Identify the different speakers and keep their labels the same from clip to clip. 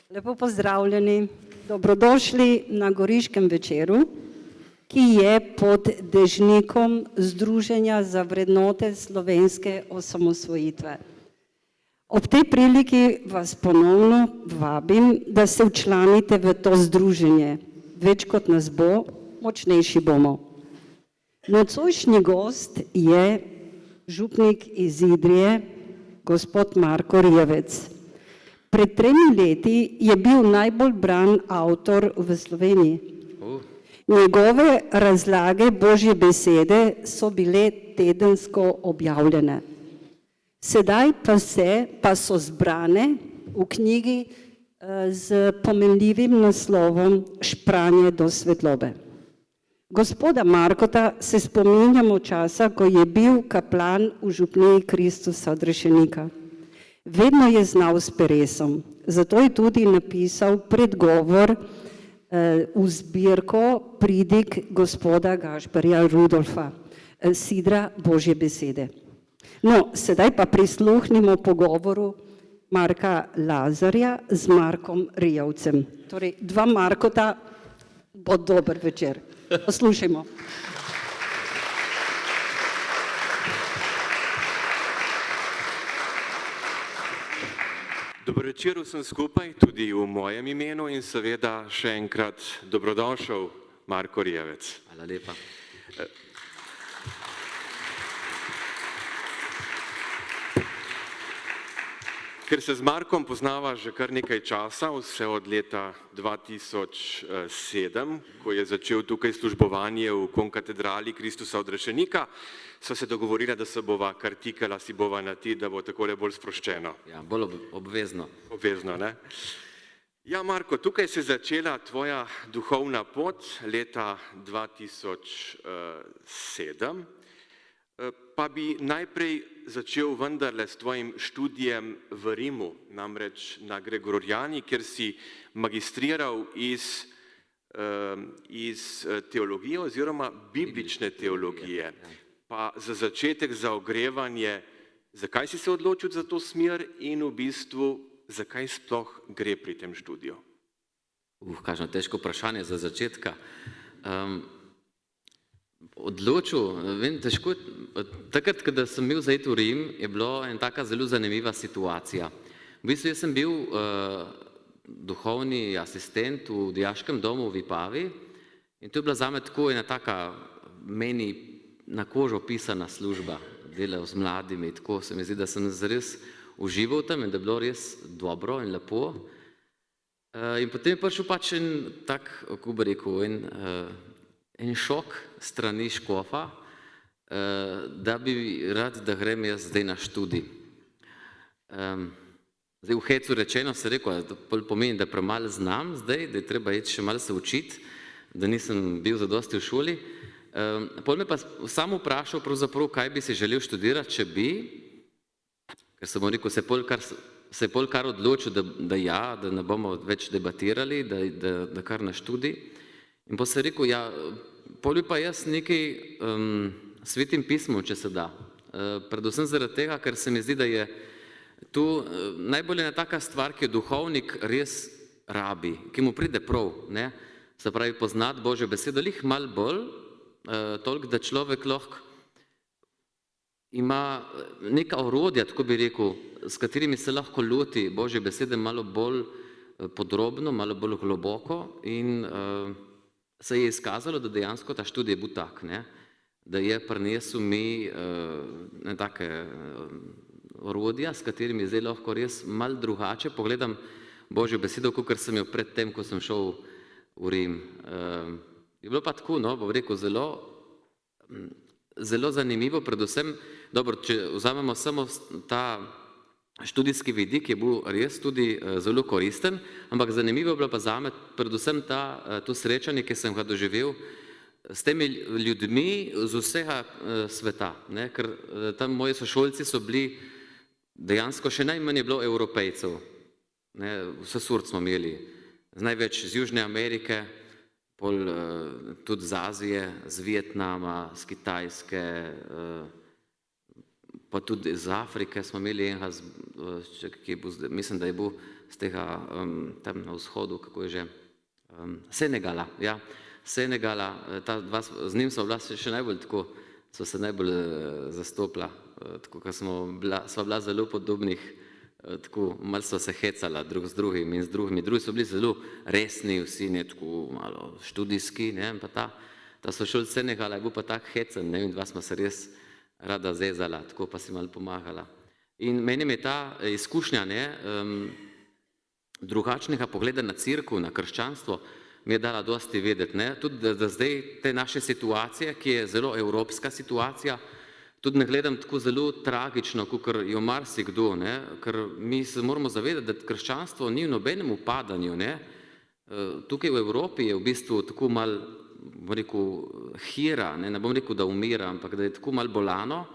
Speaker 1: Lepo pozdravljeni, dobrodošli na Goriškem večeru, ki je pod dežnikom Združenja za vrednote slovenske osamosvojitve. Ob tej priliki vas ponovno vabim, da se včlanite v to združenje. Več kot nas bo, močnejši bomo. Nocojšnji gost je župnik iz Idrije, gospod Marko Rijavec. Pred 3 leti je bil najbolj bran avtor v Sloveniji. Njegove razlage Božje besede so bile tedensko objavljene. Sedaj pa so zbrane v knjigi z pomenljivim naslovom Špranje do svetlobe. Gospoda Markota se spominjamo časa, ko je bil kaplan v župniji Kristusa odrešenika. Vedno je znal s peresom, zato je tudi napisal predgovor v zbirko pridig gospoda Gašperja Rudolfa, Sidra Božje besede. No, sedaj pa prisluhnimo pogovoru Marka Lazarja z Markom Rijavcem. Torej, 2 Markota, bo dober večer. Poslušajmo.
Speaker 2: Dober večer vsem skupaj, tudi v mojem imenu in seveda še enkrat dobrodošel Marko Rijavec.
Speaker 3: Hvala lepa.
Speaker 2: Ker se z Markom poznava že kar nekaj časa, vse od leta 2007, ko je začel tukaj službovanje v konkatedrali Kristusa odrešenika, sva se dogovorila, da se bova kar tikala, si bova na ti, da bo takole bolj sproščeno.
Speaker 3: Ja, bolj obvezno.
Speaker 2: Obvezno, ne? Ja, Marko, tukaj se je začela tvoja duhovna pot leta 2007, pa bi najprej začel vendarle s tvojim študijem v Rimu, namreč na Gregorjani, kjer si magistriral iz teologije oziroma biblične teologije. Pa za začetek, za ogrevanje, zakaj si se odločil za to smer in v bistvu, zakaj sploh gre pri tem študiju?
Speaker 3: Kakšno težko vprašanje za začetka. Odločil, vem, težko, takrat, kada sem bil zajeti v Rim, je bila ena taka zelo zanimiva situacija. V bistvu jaz sem bil duhovni asistent v dijaškem domu v Vipavi in to je bila zame tako ena taka meni na kožo pisana služba, delal z mladimi, tako se mi zdi, da sem zares užival tam in da je bilo res dobro in lepo. In potem je prišel pač en tak, kako bi rekel, en šok strani škofa, da bi rad, da grem jaz zdaj na študij. Zdaj v hecu rečeno se rekel, to pomeni, da premalo znam zdaj, da je treba iti še malo se učiti, da nisem bil zadosti v šoli. Potem me pa sam vprašal pravzaprav, kaj bi si želel študirati, če bi, ker sem mu rekel, se je pol kar odločil, da ne bomo več debatirali, da kar na študij. In pa se je rekel, ja, pol bi pa jaz nekaj svetim pismom, če se da. Predvsem zaradi tega, ker se mi zdi, da je tu najbolj ena taka stvar, ki jo duhovnik res rabi, ki mu pride prav, ne? Se pravi, poznati Božjo besedo, lih malo bolj, toliko, da človek lahko ima neka orodja, tako bi rekel, s katerimi se lahko loti Božje besede malo bolj podrobno, malo bolj globoko in se je izkazalo, da dejansko ta študij je bil tak, ne? Da je prinesel mi take orodja, s katerimi zdaj lahko res malo drugače pogledam Božjo besedo, kakor sem jo pred tem, ko sem šel v Rim. Je bilo pa tako, no, bom rekel, zelo zanimivo, predvsem, dobro, če vzamemo samo ta študijski vidik, je bil res tudi zelo koristen, ampak zanimivo je bilo pa zame predvsem to srečanje, ki sem ga doživel s temi ljudmi z vsega sveta, ne? Ker tam moji sošolci so bili, dejansko še najmanj je bilo Evropejcev, ne? Vse sort smo imeli, največ z Južne Amerike, pol tudi z Azije, z Vietnama, z Kitajske, pa tudi iz Afrike smo imeli enega, mislim, da je bil z tega tam na vzhodu, kako je že, Senegala, ja, Senegala, z njim smo bila še najbolj tako, sva se najbolj zastopila, tako, ker sva bila zelo podobnih, tako, malo sva se hecala drug z drugim in z drugimi. Drugi so bili zelo resni, vsi ne tako malo študijski, ne, pa ta so šel v Senegala, je bil pa tak hecen, ne, in dva smo se res rada zezala, tako pa si malo pomagala. In meni je ta izkušnja, ne, drugačnega pogleda na cerkev, na krščanstvo, mi je dala dosti vedeti, ne, tudi da zdaj te naše situacije, ki je zelo evropska situacija, tudi ne gledam tako zelo tragično, kakor jo marsikdo, ne, ker mi se moramo zavedati, da krščanstvo ni v nobenem upadanju, ne. Tukaj v Evropi je v bistvu tako malo, bom rekel, hira, ne bom rekel, da umira, ampak da je tako malo bolano,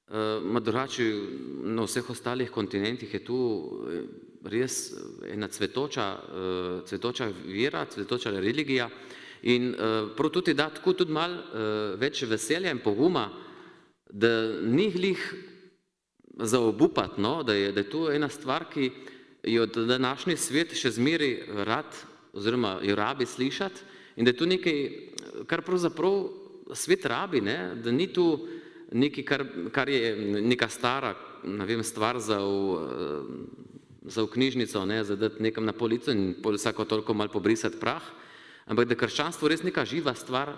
Speaker 3: drugače na vseh ostalih kontinentih je tu res ena cvetoča vera, cvetoča religija in prav tudi da tako tudi malo več veselja in poguma, da ni glih za obupati, no, da je to ena stvar, ki jo današnji svet še zmeri rad oziroma jo rabi slišati in da je to nekaj, kar pravzaprav svet rabi, ne, da ni tu nekaj, kar je neka stara, ne vem, stvar za v knjižnico, ne, za dati nekam na polico in vsako toliko malo pobrisati prah, ampak da je krščanstvo res neka živa stvar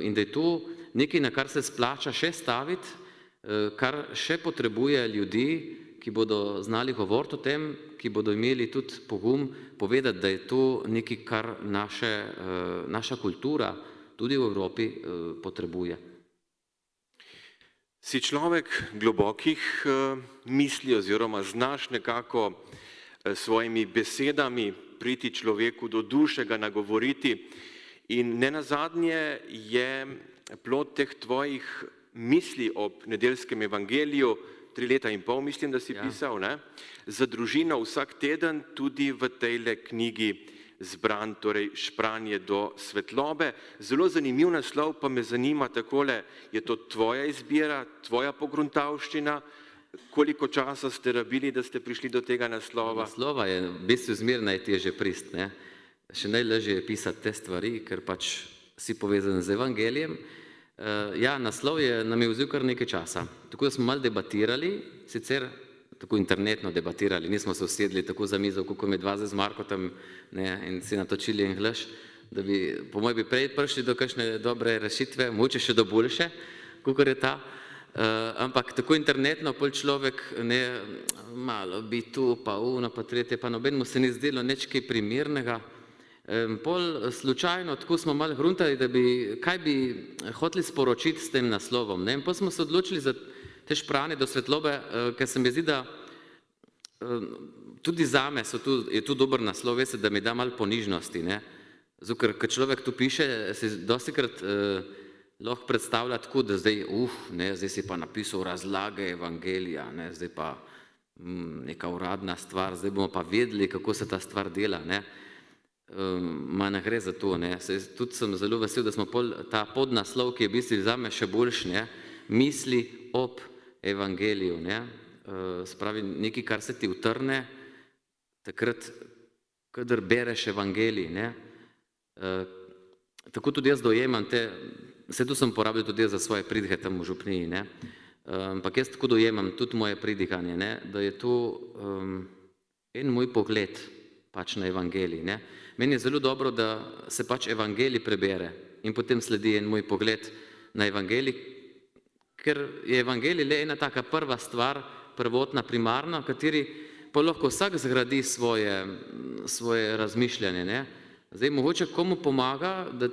Speaker 3: in da je to nekaj, na kar se splača še staviti, kar še potrebuje ljudi, ki bodo znali govoriti o tem, ki bodo imeli tudi pogum povedati, da je to nekaj, kar naša kultura tudi v Evropi potrebuje.
Speaker 2: Si človek globokih misli oziroma znaš nekako svojimi besedami priti človeku do duše, ga nagovoriti in nenazadnje je plod teh tvojih misli ob nedeljskem evangeliju, 3 leta in pol mislim, da si pisal, ne? Za družino vsak teden tudi v tejle knjigi zbran, torej Špranje do svetlobe. Zelo zanimiv naslov, pa me zanima takole, je to tvoja izbira, tvoja pogruntavščina, koliko časa ste rabili, da ste prišli do tega naslova?
Speaker 3: Naslova je v bistvu zmer najtežje prist, ne. Še najlažje je pisati te stvari, ker pač si povezan z evangelijem. Ja, naslov nam je vzel kar nekaj časa. Tako da smo malo debatirali, sicer tako internetno debatirali, nismo se usedli tako za mizo, kako me dva z Markotom, ne, in si natočili en glas, da bi, po mojem, bi prej prišli do kakšne dobre rešitve, mogoče še do boljše, kakor je ta, ampak tako internetno pol človek, ne, malo bi tu, pa uno, pa tretje, pa nobenemu se ni zdelo nič kaj primernega. Pol slučajno, tako smo malo gruntali, da bi, kaj bi hoteli sporočiti s tem naslovom, ne, in pol smo se odločili za te Špranje do svetlobe, ker se mi zdi, da tudi zame je tu dober naslov, veste, da mi da malo ponižnosti, ne. Zato, ker človek tu piše, si dostikrat lahko predstavlja tako, da zdaj, zdaj si pa napisal razlage evangelija, ne, zdaj pa neka uradna stvar, zdaj bomo pa vedeli, kako se ta stvar dela, ne. Ne gre za to, ne. Tudi sem zelo vesel, da smo ta podnaslov, ki je v bistvu zame še boljši, ne, misli ob evangeliju, ne, spravi nekaj, kar se ti utrne, takrat, kadar bereš evangelij, ne, tako tudi jaz dojemam vse tu sem porabil tudi za svoje pridihe tam v župniji, ne, ampak jaz tako dojemam tudi moje pridihanje, ne, da je to en moj pogled pač na evangelij, ne. Meni je zelo dobro, da se pač evangelij prebere in potem sledi en moj pogled na evangelij, ker je evangelij le ena taka prva stvar, prvotna, primarna, v kateri pa lahko vsak zgradi svoje razmišljanje, ne. Zdaj, mogoče komu pomaga, da,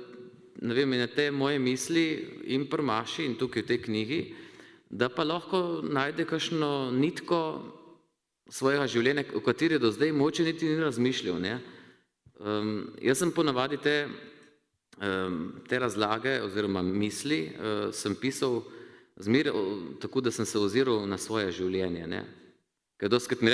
Speaker 3: ne vem, na te moje misli in pri Maši in tukaj v tej knjigi, da pa lahko najde kakšno nitko svojega življenja, v kateri do zdaj mogoče niti ni razmišljal, ne. Jaz sem ponavadi te razlage oziroma misli sem pisal zmeraj tako, da sem se oziral na svoje življenje, ne. Ker dostikrat mi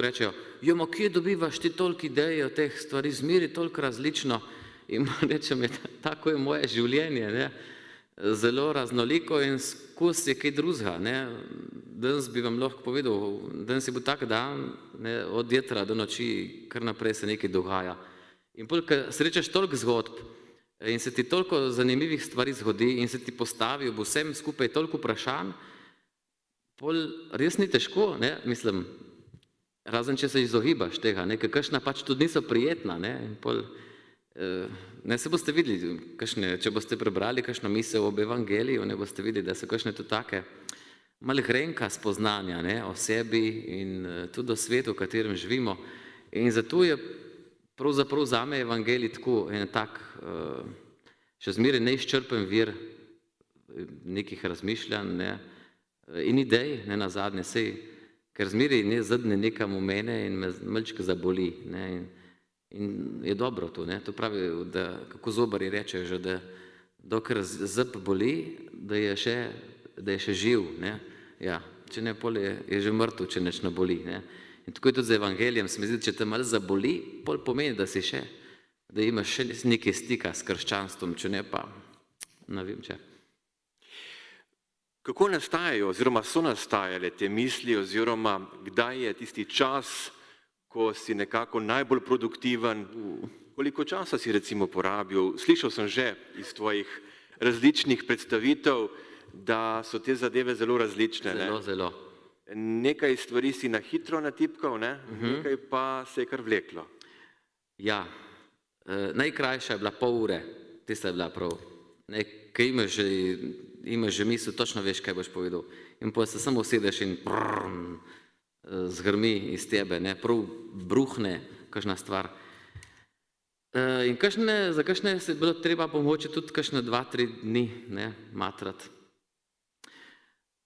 Speaker 3: rečejo, ma kje dobivaš ti toliko idej o teh stvari, zmeraj toliko različno, in rečem, tako je moje življenje, ne. Zelo raznoliko in skus je kaj drugega, ne. danes bi vam lahko povedal, danes je bil tak dan, ne, od jutra do noči, kar naprej se nekaj dogaja. In pol, ko srečaš toliko zgodb in se ti toliko zanimivih stvari zgodi in se ti postavi ob vsem skupaj toliko vprašanj, pol res ni težko, ne, mislim, razen če se izogibaš tega, ne, ker kakšna pač tudi niso prijetna, ne, in pol, ne, se boste videli, kakšne, če boste prebrali kakšno misel ob evangeliju, ne boste videli, da so kakšne tudi take malo grenka spoznanja, ne, o sebi in tudi o svetu, v katerem živimo. In zato je pravzaprav zame evangelij tako en tak, še zmeraj neizčrpen vir nekih razmišljanj, ne, in idej, ne nazadnje, sej, ker zmeraj ne zadne nekam v mene in me malčka zaboli, ne, in je dobro to, ne, to pravi, da, kako zobari rečejo že, da dokler zub boli, da je še živ, ne, ja, če ne, pol je že mrtev, če neč ne boli, ne. In tako je tudi z evangelijem, se mi zdi, če te malo zaboli, pol pomeni, da si še, da imaš še nekaj stika s krščanstvom, če ne pa, ne vem če.
Speaker 2: Kako nastajajo oziroma so nastajale te misli oziroma kdaj je tisti čas, ko si nekako najbolj produktiven, koliko časa si recimo porabil? Slišal sem že iz tvojih različnih predstavitev, da so te zadeve zelo različne.
Speaker 3: Zelo, zelo.
Speaker 2: Nekaj stvari si na hitro natipkal, ne? Nekaj pa se je kar vleklo.
Speaker 3: Ja, najkrajša je bila pol ure, tista je bila prav. Kaj imaš že misel, točno veš, kaj boš povedal. In pa se samo usedeš in zgrmi iz tebe, ne, prav bruhne kakšna stvar. In za kakšne se je bilo treba pomoči tudi kakšne 2-3 dni, ne, matrati.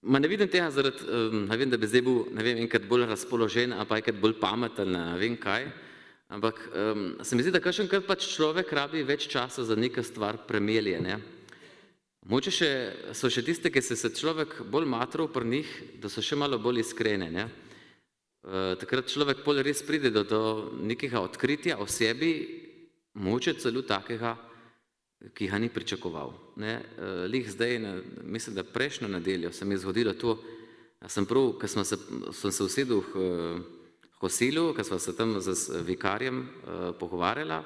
Speaker 3: Ma ne vidim tega zaradi, ne vem, da bi zdaj bil, ne vem, enkrat bolj razpoložen, ali pa enkrat bolj pameten, ne vem kaj, ampak se mi zdi, da kakšenkrat pač človek rabi več časa za neka stvar premelje, ne. Mogoče so še tiste, ki se človek bolj matral pri njih, da so še malo bolj iskrene, ne. Takrat človek pol res pride do nekega odkritja o sebi, mogoče celo takega, ki ga ni pričakoval. Lih zdaj, mislim, da prejšnjo nedeljo se mi je zgodilo to, sem prav, ko sem se usedel v kosilu, ko sva se tam z vikarjem pogovarjala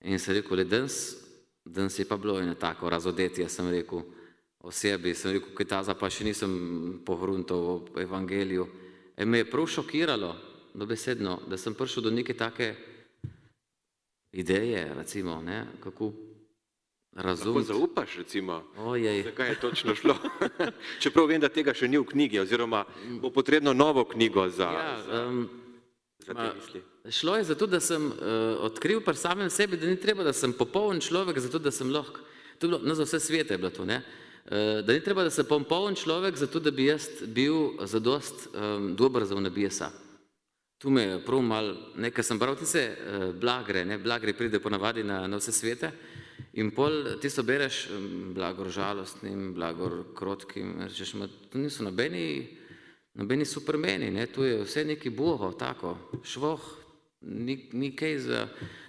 Speaker 3: in sem rekel, danes je pa bilo eno tako razodetje, sem rekel o sebi, sem rekel, kaj taza pa še nisem pohruntal o evangeliju. Me je prav šokiralo, dobesedno, da sem prišel do neke take ideje, recimo, ne, kako razumeti.
Speaker 2: Lahko zaupaš, recimo,
Speaker 3: Ojej.
Speaker 2: zakaj je točno šlo? Čeprav vem, da tega še ni v knjigi, oziroma bo potrebno novo knjigo za te misli.
Speaker 3: Šlo je zato, da sem odkril pri samem sebi, da ni treba, da sem popoln človek, zato da sem lahko, to je bilo, no za vse svete je bilo to, ne, da ni treba, da sem popoln človek, zato da bi jaz bil zadost dober za nebesa. Tu me je prav malo, nekaj sem bral tiste blagre, ne, blagre pride ponavadi na vse svete in pol tisto bereš blagor žalostnim, blagor krotkim, rečeš, tu niso nobeni supermeni, ne, tu je vse neki boho, tako, švoh, ni kaj za,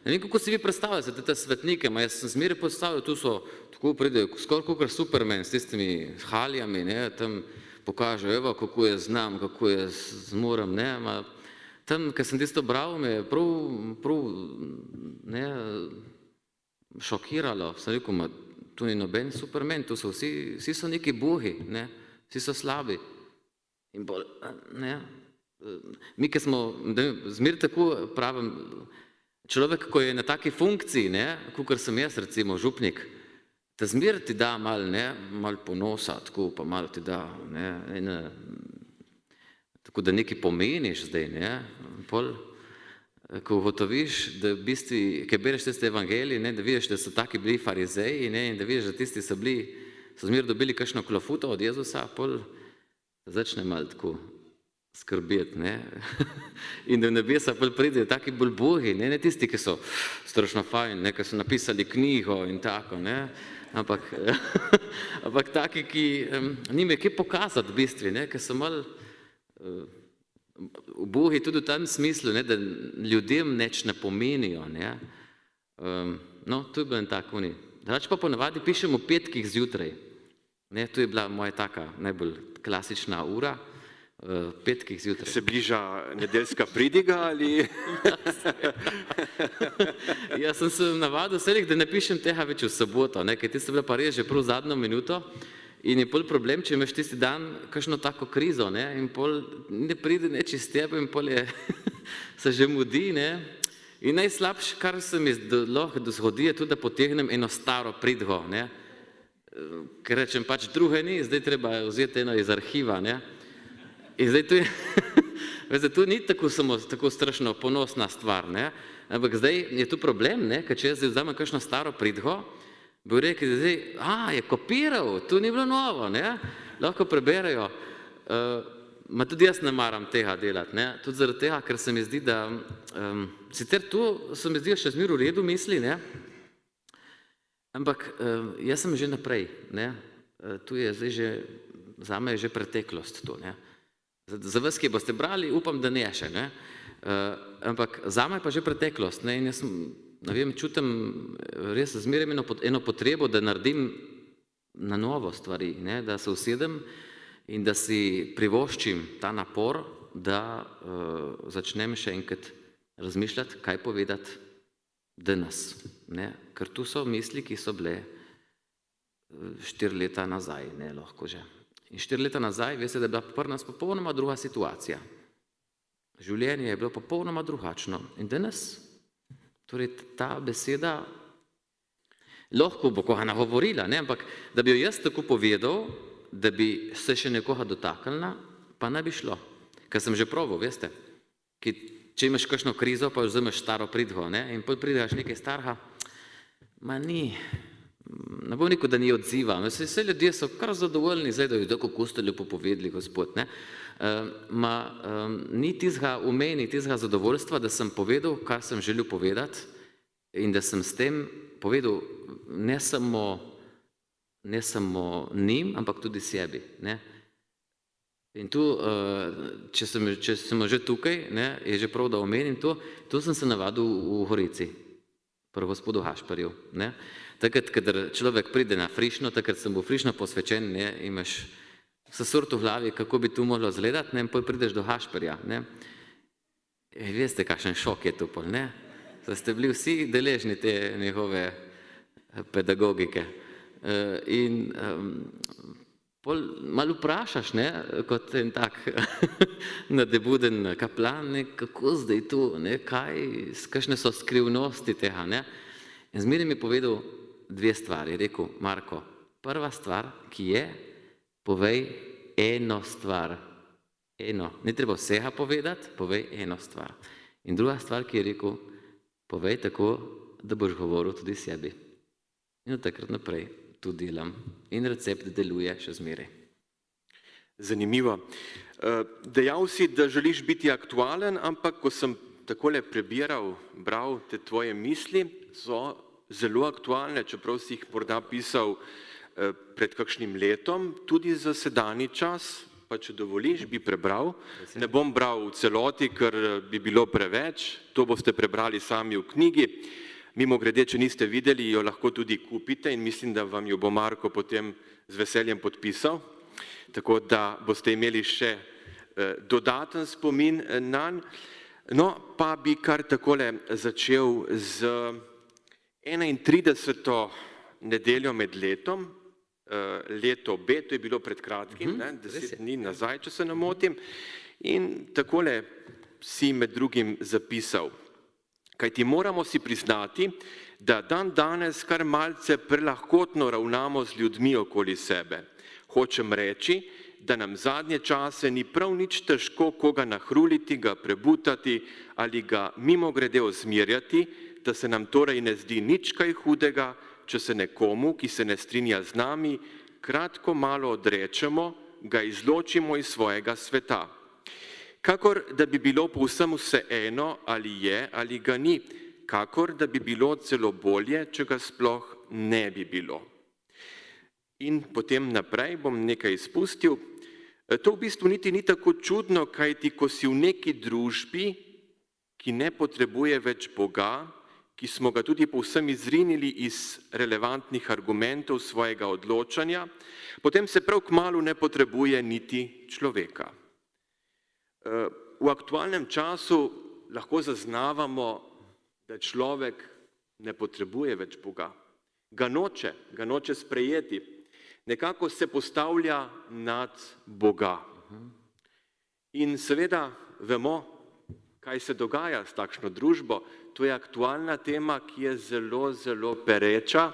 Speaker 3: ne vem, kako si vi predstavljate te svetnike, jaz sem zmeraj predstavljal, tu so, tako pridejo, skoraj kakor supermen s tistimi haljami, ne, tam pokažejo, evo, kako je znam, kako je zmorem, ne, tam, ko sem tisto bral, me je prav, ne, šokiralo, sem rekel, tu ni noben supermen, tu so vsi so neki bogi, ne, vsi so slabi. In bolj, ne, mi, ki smo, zmer tako pravim, človek, ko je na taki funkciji, ne, kakor sem jaz, recimo, župnik, te zmer ti da malo ponosa, tako pa malo ti da, ne, tako da nekaj pomeniš zdaj, ne, pol, ko ugotoviš, da v bistvu, ko bereš tiste evangelije, ne, da vidiš, da so taki bili farizeji, ne, in da vidiš, da tisti so zmer dobili kakšno klofuto od Jezusa, pol začne malo tako skrbeti, ne, in da v nebesa pol pridejo taki bolj bogi, ne tisti, ki so strašno fajn, ne, ki so napisali knjigo in tako, ne, ampak taki, ki nime kaj pokazati v bistvu, ne, ki so malo ubogi tudi v tem smislu, ne, da ljudem nič ne pomenijo, ne. No, to je bil en tak oni. Drugače pa ponavadi pišem o petkih zjutraj. Ne, to je bila moja taka najbolj klasična ura. petkih zjutraj.
Speaker 2: Se bliža nedeljska pridiga ali...
Speaker 3: Jaz sem se navadil vselih, da ne pišem tega več v soboto, ne, ker ti so bile pa res že prav zadnjo minuto in je pol problem, če imaš tisti dan kakšno tako krizo, ne, in pol ne pride neč iz tebe in pol je se že mudi, ne. In najslabše, kar se mi lahko zgodi, je tudi, da potegnem eno staro pridgo, ne. Ker rečem, pač druge ni, zdaj treba vzeti eno iz arhiva, ne. In zdaj tu je, veste, tu ni tako strašno ponosna stvar, ne, ampak zdaj je tu problem, ne, ker če jaz zdaj vzamem kakšno staro pridgo, bi rekel, da zdaj, je kopiral, tu ni bilo novo, ne, lahko preberejo. Ma tudi jaz ne maram tega delati, ne, tudi zaradi tega, ker se mi zdi, da, sicer tu se mi zdijo še zmer v redu misli, ne, ampak jaz sem že naprej, ne, tu je zdaj že, zame je že preteklost to, ne. Za vas, ki boste brali, upam, da ne še, ne? Ampak zame je pa že preteklost, ne? In jaz ne vem, čutim res zmeraj eno potrebo, da naredim na novo stvari, ne? Da se usedem in da si privoščim ta napor, da začnem še enkrat razmišljati, kaj povedati danes, ne? Ker tu so misli, ki so bile 4 leta nazaj, ne, lahko že. In 4 leta nazaj, veste, da je bila pri nas popolnoma druga situacija. Življenje je bilo popolnoma drugačno. In danes, torej ta beseda, lahko bo koga nagovorila, ne? Ampak da bi jo jaz tako povedal, da bi se še nekoga dotaknila, pa ne bi šlo. Ker sem že probal, veste, če imaš kakšno krizo, pa vzameš staro pridgo, ne? In potem prideš nekaj starega, ma ni, ne bom rekel, da ni odziva. Vse ljudje so kar zadovoljni, zdaj, da je kako ste lepo povedali, gospod, ne. Ni tistega v meni, tistega zadovoljstva, da sem povedal, kar sem želel povedati in da sem s tem povedal ne samo njim, ampak tudi sebi, ne. In tu, če smo že tukaj, ne, je že prav, da omenim to, tu sem se navadil v Gorici, pri gospodu Hašperju, ne. Takrat, kadar človek pride na frišno, takrat sem bil frišno posvečen, ne, imaš vse sort v glavi, kako bi tu moglo izgledati, ne, in potem prideš do Hašperja, ne. Veste, kakšen šok je to pol, ne. Zdaj ste bili vsi deležni te njegove pedagogike. In pol malo vprašaš, ne, kot en tak nadebuden kaplan, ne, kako zdaj tu, ne, kakšne so skrivnosti tega, ne. In zmeraj mi je povedal 2 stvari, je rekel, Marko, prva stvar, ki je, povej eno stvar, eno, ne treba vsega povedati, povej eno stvar. In druga stvar, ki je rekel, povej tako, da boš govoril tudi sebi. In od takrat naprej to delam in recept deluje še zmeraj.
Speaker 2: Zanimivo. Dejal si, da želiš biti aktualen, ampak ko sem takole bral te tvoje misli, so zelo aktualne, čeprav si jih morda pisal pred kakšnim letom, tudi za sedanji čas, pa če dovoliš, bi prebral. Ne bom bral v celoti, ker bi bilo preveč, to boste prebrali sami v knjigi. Mimogrede, če niste videli, jo lahko tudi kupite in mislim, da vam jo bo Marko potem z veseljem podpisal, tako da boste imeli še dodaten spomin nanj. No, pa bi kar takole začel z 31. nedeljo med letom, leto B, to je bilo pred kratkim, 10 dni nazaj, če se ne motim, in takole si med drugim zapisal. Kajti moramo si priznati, da dan danes kar malce prelahkotno ravnamo z ljudmi okoli sebe. Hočem reči, da nam zadnje čase ni prav nič težko koga nahruliti, ga prebutati ali ga mimogrede ozmerjati, da se nam torej ne zdi nič kaj hudega, če se nekomu, ki se ne strinja z nami, kratko malo odrečemo, ga izločimo iz svojega sveta. Kakor da bi bilo povsem vseeno, ali je ali ga ni, kakor da bi bilo celo bolje, če ga sploh ne bi bilo. In potem naprej bom nekaj izpustil. To v bistvu niti ni tako čudno, kajti ko si v neki družbi, ki ne potrebuje več Boga, ki smo ga tudi povsem izrinili iz relevantnih argumentov svojega odločanja, potem se prav kmalu ne potrebuje niti človeka. V aktualnem času lahko zaznavamo, da človek ne potrebuje več Boga. Ga noče sprejeti. Nekako se postavlja nad Boga. In seveda vemo, kaj se dogaja s takšno družbo. To je aktualna tema, ki je zelo, zelo pereča.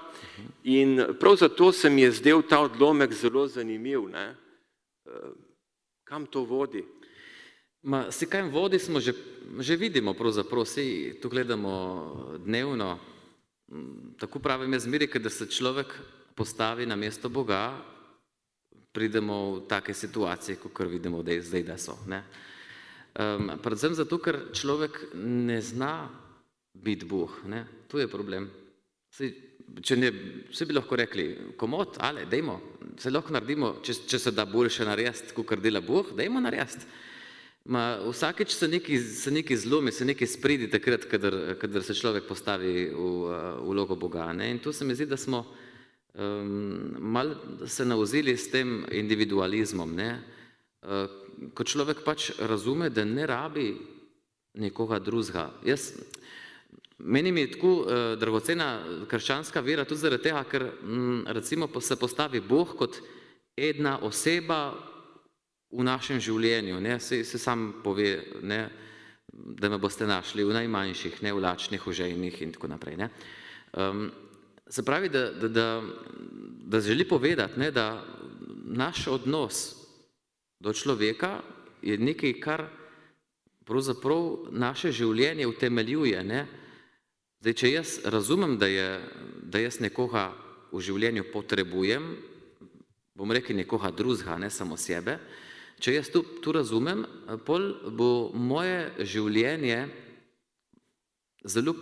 Speaker 2: In prav zato se mi je zdel ta odlomek zelo zanimiv. Ne? Kam to vodi?
Speaker 3: Se kaj vodi, smo že vidimo pravzaprav, vsi tu gledamo dnevno. Tako pravim jaz zmeri, da se človek postavi na mesto Boga, pridemo v take situacije, kot vidimo zdaj, da so. Ne? Predvsem zato, ker človek ne zna biti Bog. Ne? Tu je problem. Vsi bi lahko rekli, komot, ale, dajmo, se lahko naredimo, če se da boljše narediti, kot dela Bog, dajmo narediti. Vsakeč se nekaj zlomi, se nekaj spridi takrat, kadar se človek postavi v vlogo Boga. Ne? In tu se mi zdi, da smo malo se navzeli s tem individualizmom. Ne? Ko človek pač razume, da ne rabi nekoga drugega. Meni mi je tako dragocena krščanska vera tudi zaradi tega, ker recimo se postavi Bog kot ena oseba v našem življenju. Ne? Se sam pove, ne? Da me boste našli v najmanjših, ne? V lačnih, v žejnih in tako naprej. Ne? Se pravi, da želi povedati, ne? Da naš odnos do človeka je nekaj, kar pravzaprav naše življenje utemeljuje. Ne? Zdaj, če jaz razumem, da jaz nekoga v življenju potrebujem, bom rekel nekoga drugega, ne samo sebe, če jaz tu razumem, pol bo moje življenje zelo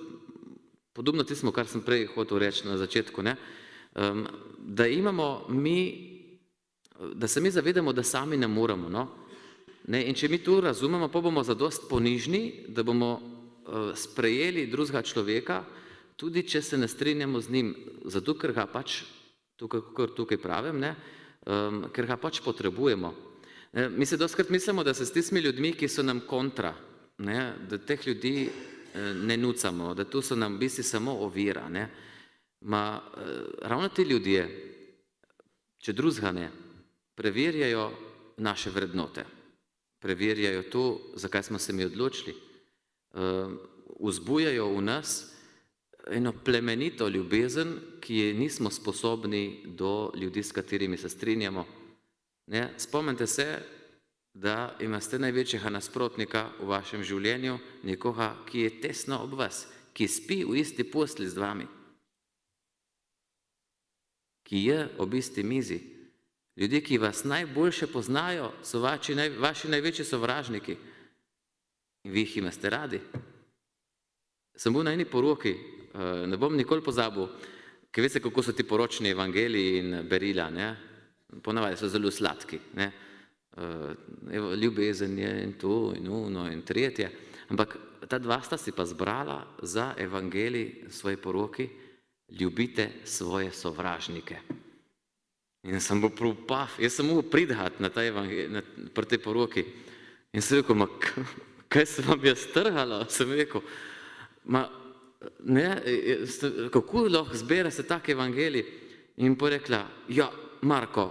Speaker 3: podobno tistemu, kar sem prej hotel reči na začetku, ne? Da imamo mi, da se mi zavedamo, da sami ne moremo. No? Ne? In če mi tu razumemo, pa bomo zadost ponižni, da bomo sprejeli drugega človeka, tudi če se ne strinjamo z njim, zato ker ga pač, tukaj pravim, ne? Ker ga pač potrebujemo. Mi se dostikrat mislimo, da se s tistimi ljudmi, ki so nam kontra, ne? Da teh ljudi ne nucamo, da tu so nam v bistvu samo ovira. Ne? Ravno ti ljudje, če drugega ne, preverjajo naše vrednote, preverjajo to, zakaj smo se mi odločili, vzbujajo v nas eno plemenito ljubezen, ki je nismo sposobni do ljudi, s katerimi se strinjamo. Ne? Spomnite se, da imate največjega nasprotnika v vašem življenju, nekoga, ki je tesno ob vas, ki spi v isti postelji z vami, ki je ob isti mizi. Ljudje, ki vas najboljše poznajo, so vaši največji sovražniki. In vi jih imate radi. Sem bil na eni poroki, ne bom nikoli pozabil, ker veste, kako so ti poročni evangeliji in berila, ne? Ponavadi so zelo sladki. Ne? Ljubezen je in to, in uno, in tretje. Ampak ta dva sta si pa zbrala za evangelij svoje poroki, ljubite svoje sovražnike. In sem bil prav jaz sem mogel pridihati na pri tej poroki. In sem rekel, kaj se vam je strhalo? Sem rekel, kako lahko zbere se tak evangelij? In porekla, ja, Marko,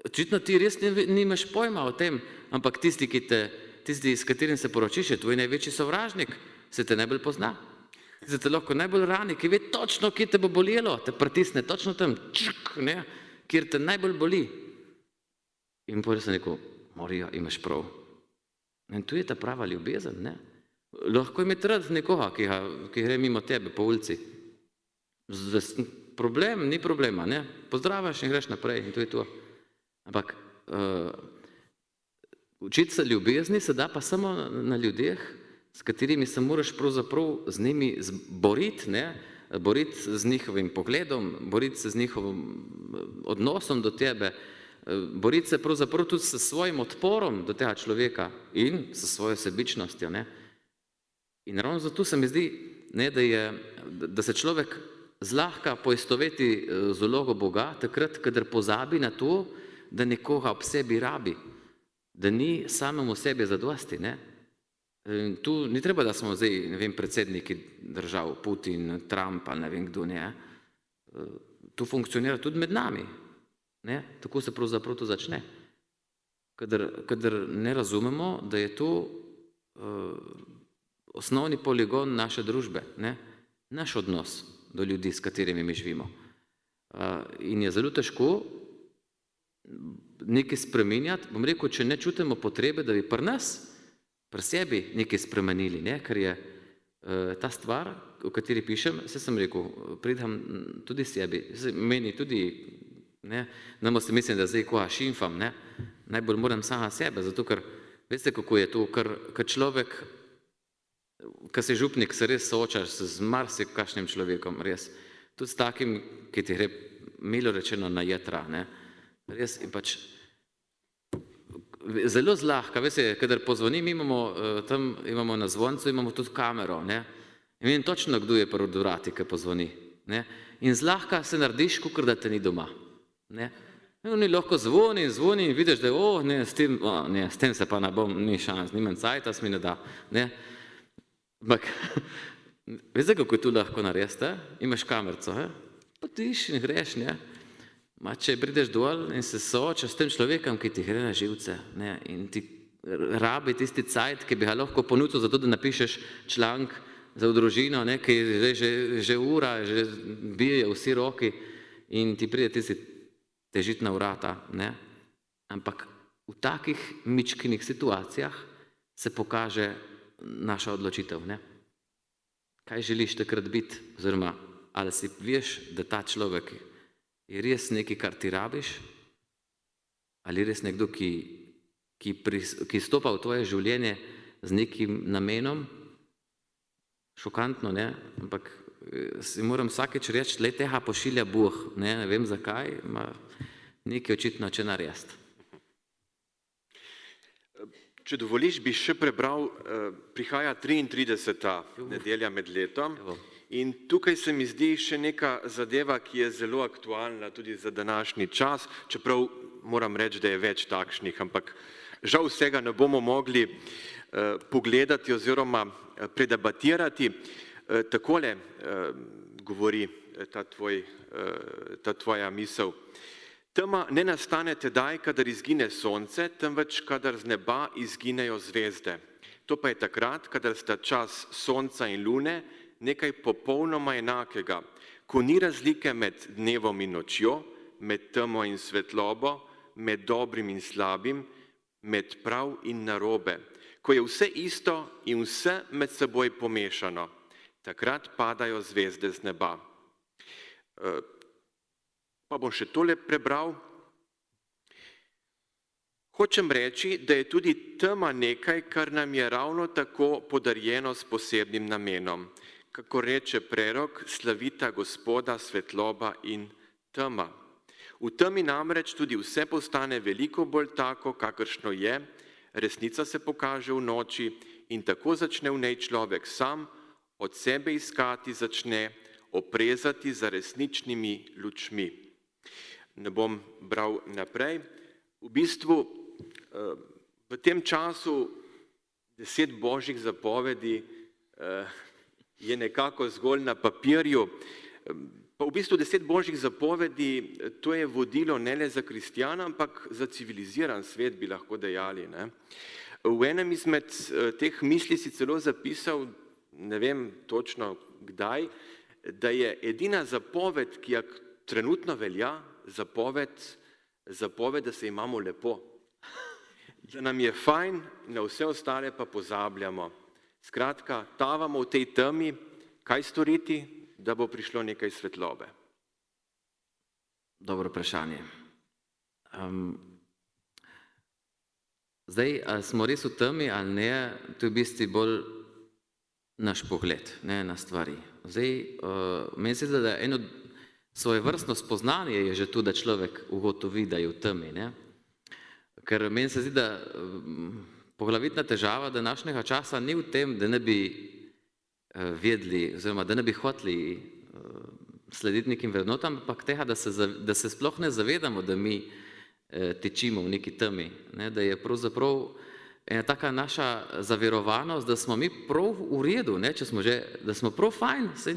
Speaker 3: očitno ti res nimaš pojma o tem, ampak tisti, s katerim se poročiš, je tvoj največji sovražnik, se te najbolj pozna. Se te lahko najbolj rani, ki ve točno, kje te bo bolelo, te pritisne točno tam, ne, kjer te najbolj boli. In potem sem rekel, Marija, imaš prav. In tu je ta prava ljubezen. Ne? Lahko imeti rad nekoga, ki gre mimo tebe po ulici. Problem, ni problema. Ne? Pozdravaš in greš naprej in to je to. Ampak učiti se ljubezni se da pa samo na ljudeh, s katerimi se moraš pravzaprav z njimi boriti, ne? Boriti z njihovim pogledom, boriti se z njihovim odnosom do tebe, boriti se pravzaprav tudi s svojim odporom do tega človeka in s svojo sebičnostjo. Ne? In ravno zato se mi zdi, ne, da se človek zlahka poistoveti z vlogo Boga, takrat, kadar pozabi na to, da nekoga ob sebi rabi. da ni samemu sebi zadosti. Ne? In tu ni treba, da smo zdaj, ne vem, predsedniki držav, Putin, Trump ali ne vem kdo, ne. Tu funkcionira tudi med nami. Ne? Tako se pravzaprav to začne. Kadar ne razumemo, da je to osnovni poligon naše družbe, ne? Naš odnos do ljudi, s katerimi mi živimo. In je zelo težko nekaj spreminjati, bom rekel, če ne čutimo potrebe, da bi pri nas, pri sebi nekaj spremenili, ne? Ker je ta stvar, o kateri pišem, sem rekel, pridem tudi sebi, meni tudi, ne, se mislim, da zdaj koha šimfam, ne, najbolj moram sama sebe, zato ker, veste, kako je to, ker človek, ko si župnik, se res soočaš z marsikakšnim človekom, res, tudi s takim, ki ti gre milo rečeno na jetra, ne, res, in pač zelo zlahka, veste, kadar pozvonim, imamo na zvoncu, imamo tudi kamero, ne, in vem točno, kdo je pri vrati, ki pozvoni, ne, in zlahka se narediš, kakor da te ni doma, ne. Oni lahko zvoni in vidiš, da je, s tem se pa ne bom, ni šans, nimam cajta, mi ne da, ne. Ampak, veste, kako je tu lahko narediti, imaš kamerco, pa tiš in greš, ne. Ma če prideš dol in se soočaš s tem človekom, ki ti gre na živce, ne, in ti rabi tisti cajt, ki bi ga lahko ponudil za to, da napišeš članek za v družino, ne, ki je že ura, že bijejo vsi roki in ti pride tisti težiti na vrata, ne. Ampak v takih mičkinih situacijah se pokaže naša odločitev, ne. Kaj želiš takrat biti, oziroma ali si veš, da ta človek je res nekaj, kar ti rabiš, ali res nekdo, ki stopa v tvoje življenje z nekim namenom, šokantno, ne, ampak si moram vsakeč reči, le tega pošilja Bog, ne vem zakaj, ima nekaj očitno če narediti.
Speaker 2: Če dovoliš, bi še prebral, prihaja 33. nedelja med letom in tukaj se mi zdi še neka zadeva, ki je zelo aktualna tudi za današnji čas, čeprav moram reči, da je več takšnih, ampak žal vsega ne bomo mogli pogledati oziroma predebatirati. Takole govori ta tvoja misel. Tema ne nastane tedaj, kadar izgine sonce, temveč kadar z neba izginejo zvezde. To pa je takrat, kadar sta čas sonca in lune nekaj popolnoma enakega, ko ni razlike med dnevom in nočjo, med temo in svetlobo, med dobrim in slabim, med prav in narobe, ko je vse isto in vse med seboj pomešano. Takrat padajo zvezde z neba. Pa bom še tole prebral. Hočem reči, da je tudi tema nekaj, kar nam je ravno tako podarjeno s posebnim namenom. Kako reče prerok, slavita Gospoda svetloba in tema. V temi namreč tudi vse postane veliko bolj tako, kakršno je, resnica se pokaže v noči in tako začne v njej človek sam od sebe iskati začne, oprezati za resničnimi lučmi. Ne bom bral naprej. V bistvu v tem času 10 božjih zapovedi je nekako zgolj na papirju. Pa v bistvu 10 božjih zapovedi, to je vodilo ne le za kristjana, ampak za civiliziran svet, bi lahko dejali, ne. V enem izmed teh misli si celo zapisal, ne vem točno kdaj, da je edina zapoved, ki trenutno velja, zapoved, da se imamo lepo. Da nam je fajn, na vse ostale pa pozabljamo. Skratka, tavamo v tej temi, kaj storiti, da bo prišlo nekaj svetlobe.
Speaker 3: Dobro vprašanje. Zdaj, ali smo res v temi ali ne, to je v bistvu bolj naš pogled, ne, na stvari. Zdaj, meni se zdi, da eno svojevrstno spoznanje je že to, da človek ugotovi, da je v temi, ne. Ker meni se zdi, da poglavitna težava današnjega časa ni v tem, da ne bi vedeli, oziroma da ne bi hoteli slediti nekim vrednotam, ampak tega, da se sploh ne zavedamo, da mi tečimo v neki temi, ne, da je pravzaprav ena taka naša zaverovanost, da smo mi prav v redu, ne, če smo že, da smo prav fajn, se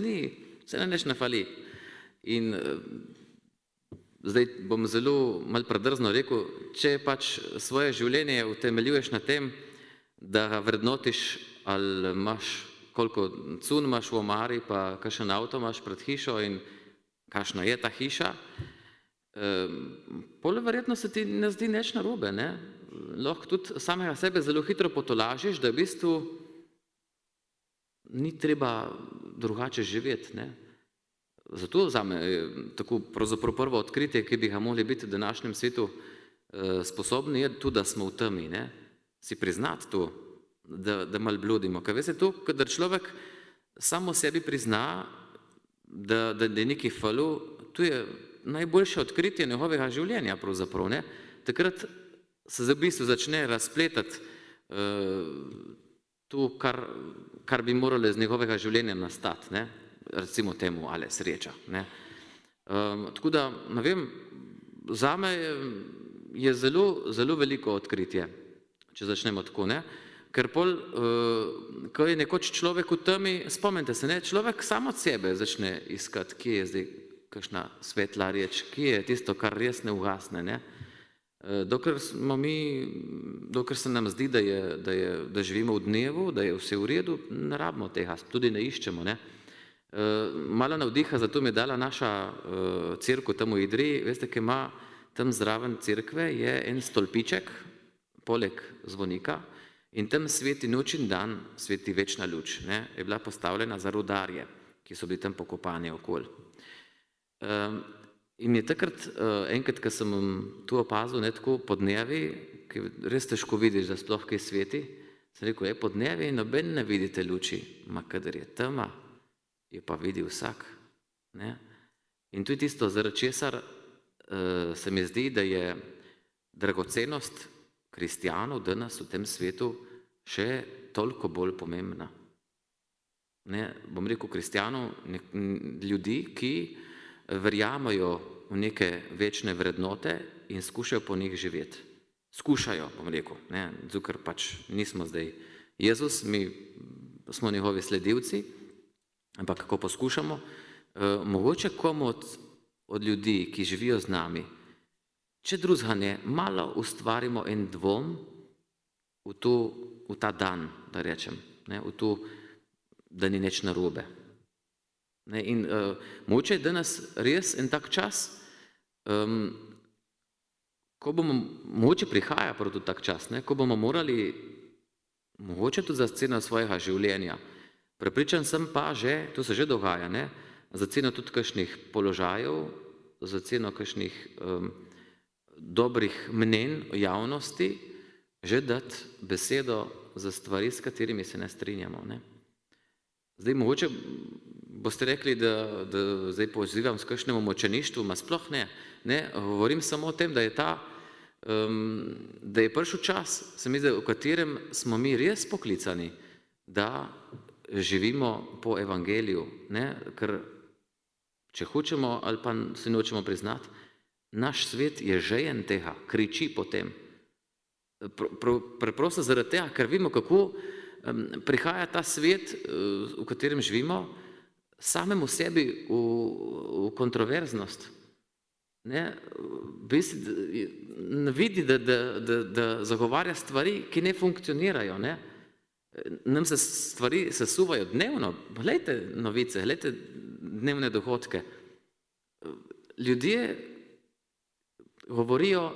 Speaker 3: nam nič ne fali. In zdaj bom zelo malo predrzno rekel, če pač svoje življenje utemeljuješ na tem, da ga vrednotiš, ali imaš, koliko cun imaš v omari, pa kakšen avto imaš pred hišo in kakšna je ta hiša, pol verjetno se ti ne zdi nič narobe, ne? Lahko tudi samega sebe zelo hitro potolažiš, da v bistvu ni treba drugače živeti, ne? Zato zame tako pravzaprav prvo odkritje, ki bi ga mogli biti v današnjem svetu sposobni, je tudi, da smo v temi, ne? Si priznati to, da malo bludimo. Ker veste to, kadar človek samo sebi prizna, da je nekaj falil, to je najboljše odkritje njegovega življenja pravzaprav, ne? Takrat se v bistvu začne razpletati to, kar bi moralo iz njegovega življenja nastati, ne? Recimo temu, ali sreča, ne? Tako da, ne vem, zame je zelo, zelo veliko odkritje, če začnemo tako, ne? Ker pol, ko je nekoč človek v temi, spomnite se, ne, človek samo od sebe začne iskati, kje je zdaj kakšna svetla reč, kje je tisto, kar res ne ugasne, ne. Dokler se nam zdi, da živimo v dnevu, da je vse v redu, ne rabimo tega, tudi ne iščemo, ne. Malo navdiha, zato mi je dala naša cerkev tam v Idriji, veste, ki ima tam zraven cerkve, je en stolpiček, poleg zvonika, in tam sveti noč in dan, sveti večna luč, ne, je bila postavljena za rudarje, ki so bili tam pokopani okoli. In je takrat, enkrat, ko sem tu opazil, ne, tako podnevi, ki res težko vidiš, da sploh kaj sveti, sem rekel, podnevi in noben ne vidite luči, ma kadar je tema, jo pa vidi vsak, ne. In to je tisto, zaradi česar se mi zdi, da je dragocenost kristjanov danes v tem svetu še toliko bolj pomembna. Ne, bom rekel kristjanov, ljudi, ki verjamajo v neke večne vrednote in skušajo po njih živeti. Skušajo, bom rekel, ne, zato ker pač nismo zdaj Jezus, mi smo njegovi sledilci, ampak kako poskušamo, mogoče komu od ljudi, ki živijo z nami, če drugega ne, malo ustvarimo en dvom v ta dan, da rečem, ne, v to, da ni nič narobe. Ne, in mogoče je danes res en tak čas, ko bomo, mogoče prihaja prav tudi tak čas, ne, ko bomo morali, mogoče tudi za ceno svojega življenja, prepričan sem pa že, to se že dogaja, ne, za ceno tudi kakšnih položajev, za ceno kakšnih dobrih mnenj v javnosti, že dati besedo za stvari, s katerimi se ne strinjamo, ne. Zdaj, mogoče boste rekli, da zdaj pozivam s kakšnemu močeništvu, ma sploh ne, ne, govorim samo o tem, da je prišel čas, se mi zdi, v katerem smo mi res poklicani, da živimo po evangeliju, ne, ker če hočemo ali pa se nočemo priznati, naš svet je žejen tega, kriči po tem. Preprosto zaradi tega, ker vidimo, kako prihaja ta svet, v katerem živimo, samemu sebi v kontroverznost. Ne vidi, da zagovarja stvari, ki ne funkcionirajo, ne. Nam se stvari sesuvajo dnevno, glejte novice, glejte dnevne dogodke. Ljudje govorijo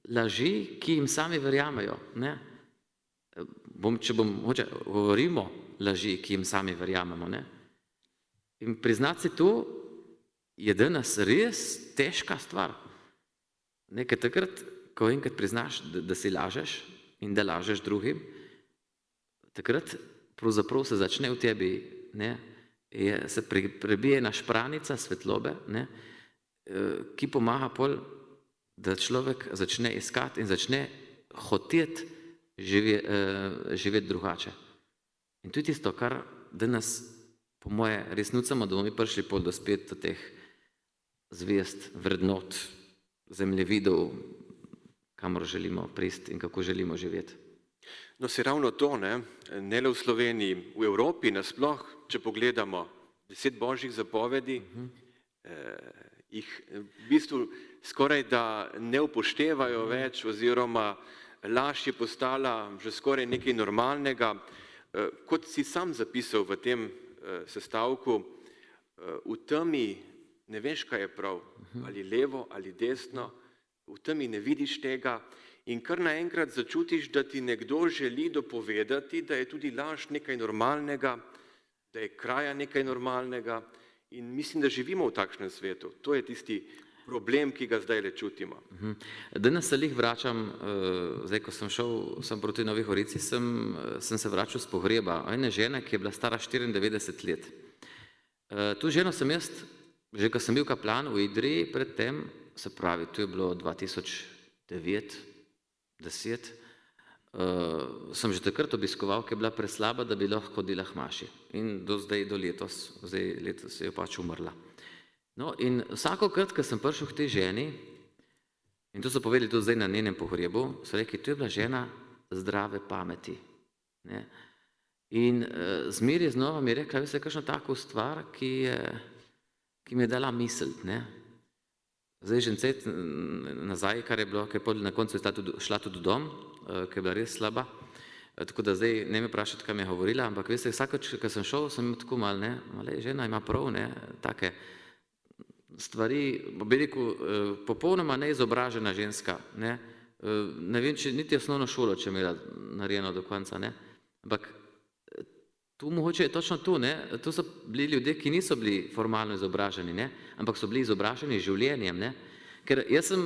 Speaker 3: laži, ki jim sami verjamejo, ne. Govorimo laži, ki jim sami verjamemo, ne. In priznati si to je danes res težka stvar. Nekaj takrat, ko enkrat priznaš, da si lažeš in da lažeš drugim, takrat pravzaprav se začne v tebi, ne, se prebije ena špranica svetlobe, ne, ki pomaga pol, da človek začne iskati in začne hoteti živeti drugače. In to je tisto, kar danes, po moje, res nucamo, da bomo mi prišli pol do spet do teh zvest, vrednot, zemljevidov, kamor želimo priti in kako želimo živeti.
Speaker 2: No, se ravno to, ne le v Sloveniji, v Evropi nasploh, če pogledamo 10 božjih zapovedi, jih v bistvu skoraj da ne upoštevajo več oziroma laž je postala že skoraj nekaj normalnega. Kot si sam zapisal v tem sestavku, v temi ne veš, kaj je prav, ali levo ali desno, v temi ne vidiš tega in kar naenkrat začutiš, da ti nekdo želi dopovedati, da je tudi laž nekaj normalnega, da je kraja nekaj normalnega in mislim, da živimo v takšnem svetu. To je tisti problem, ki ga zdaj le čutimo.
Speaker 3: Danes se lih vračam, zdaj ko sem šel proti Novi Gorici, sem se vračal z pogreba ene žene, ki je bila stara 94 let. Tu ženo sem jaz, že ko sem bil kaplan v Idriji predtem, se pravi, tu je bilo 2009, 10, sem že takrat obiskoval, ki je bila preslaba, da bi lahko hodila k maši. In do zdaj, do letos, letos je pač umrla. No in vsakokrat, ko sem prišel k tej ženi, in to so povedali tudi zdaj na njenem pogrebu, so rekli, to je bila žena zdrave pameti. Ne? In zmeraj znova mi je rekla, veste, kakšno tako stvar, ki mi je dala misliti. Ne? Zdaj že cet nazaj, kar je bilo, ker na koncu je šla tudi v dom, ker je bila res slaba, tako da zdaj ne me vprašati, kaj mi je govorila, ampak veste, vsakoč, ko sem šel, sem tako mal, ne, žena ima prav, ne, take stvari, bi rekel, popolnoma neizobražena ženska, ne vem, če niti osnovno šolo, če imela narejeno do konca, ne, ampak tu mogoče je točno tu, ne, tu so bili ljudje, ki niso bili formalno izobraženi, ne, ampak so bili izobraženi življenjem, ne, ker jaz sem,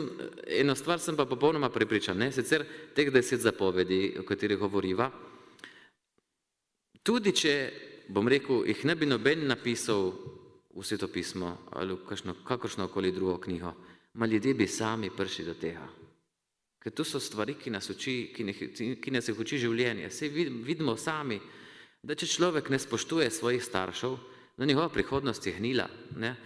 Speaker 3: eno stvar sem pa popolnoma prepričan, ne, sicer teh 10 zapovedi, o katerih govoriva, tudi če, bom rekel, jih ne bi noben napisal v svetopismo ali v kakršnokoli drugo knjigo, ma ljudje bi sami prišli do tega. Ker to so stvari, ki nas jih uči življenje. Saj vidimo sami, da če človek ne spoštuje svojih staršev, da njegova prihodnost je gnila, ne?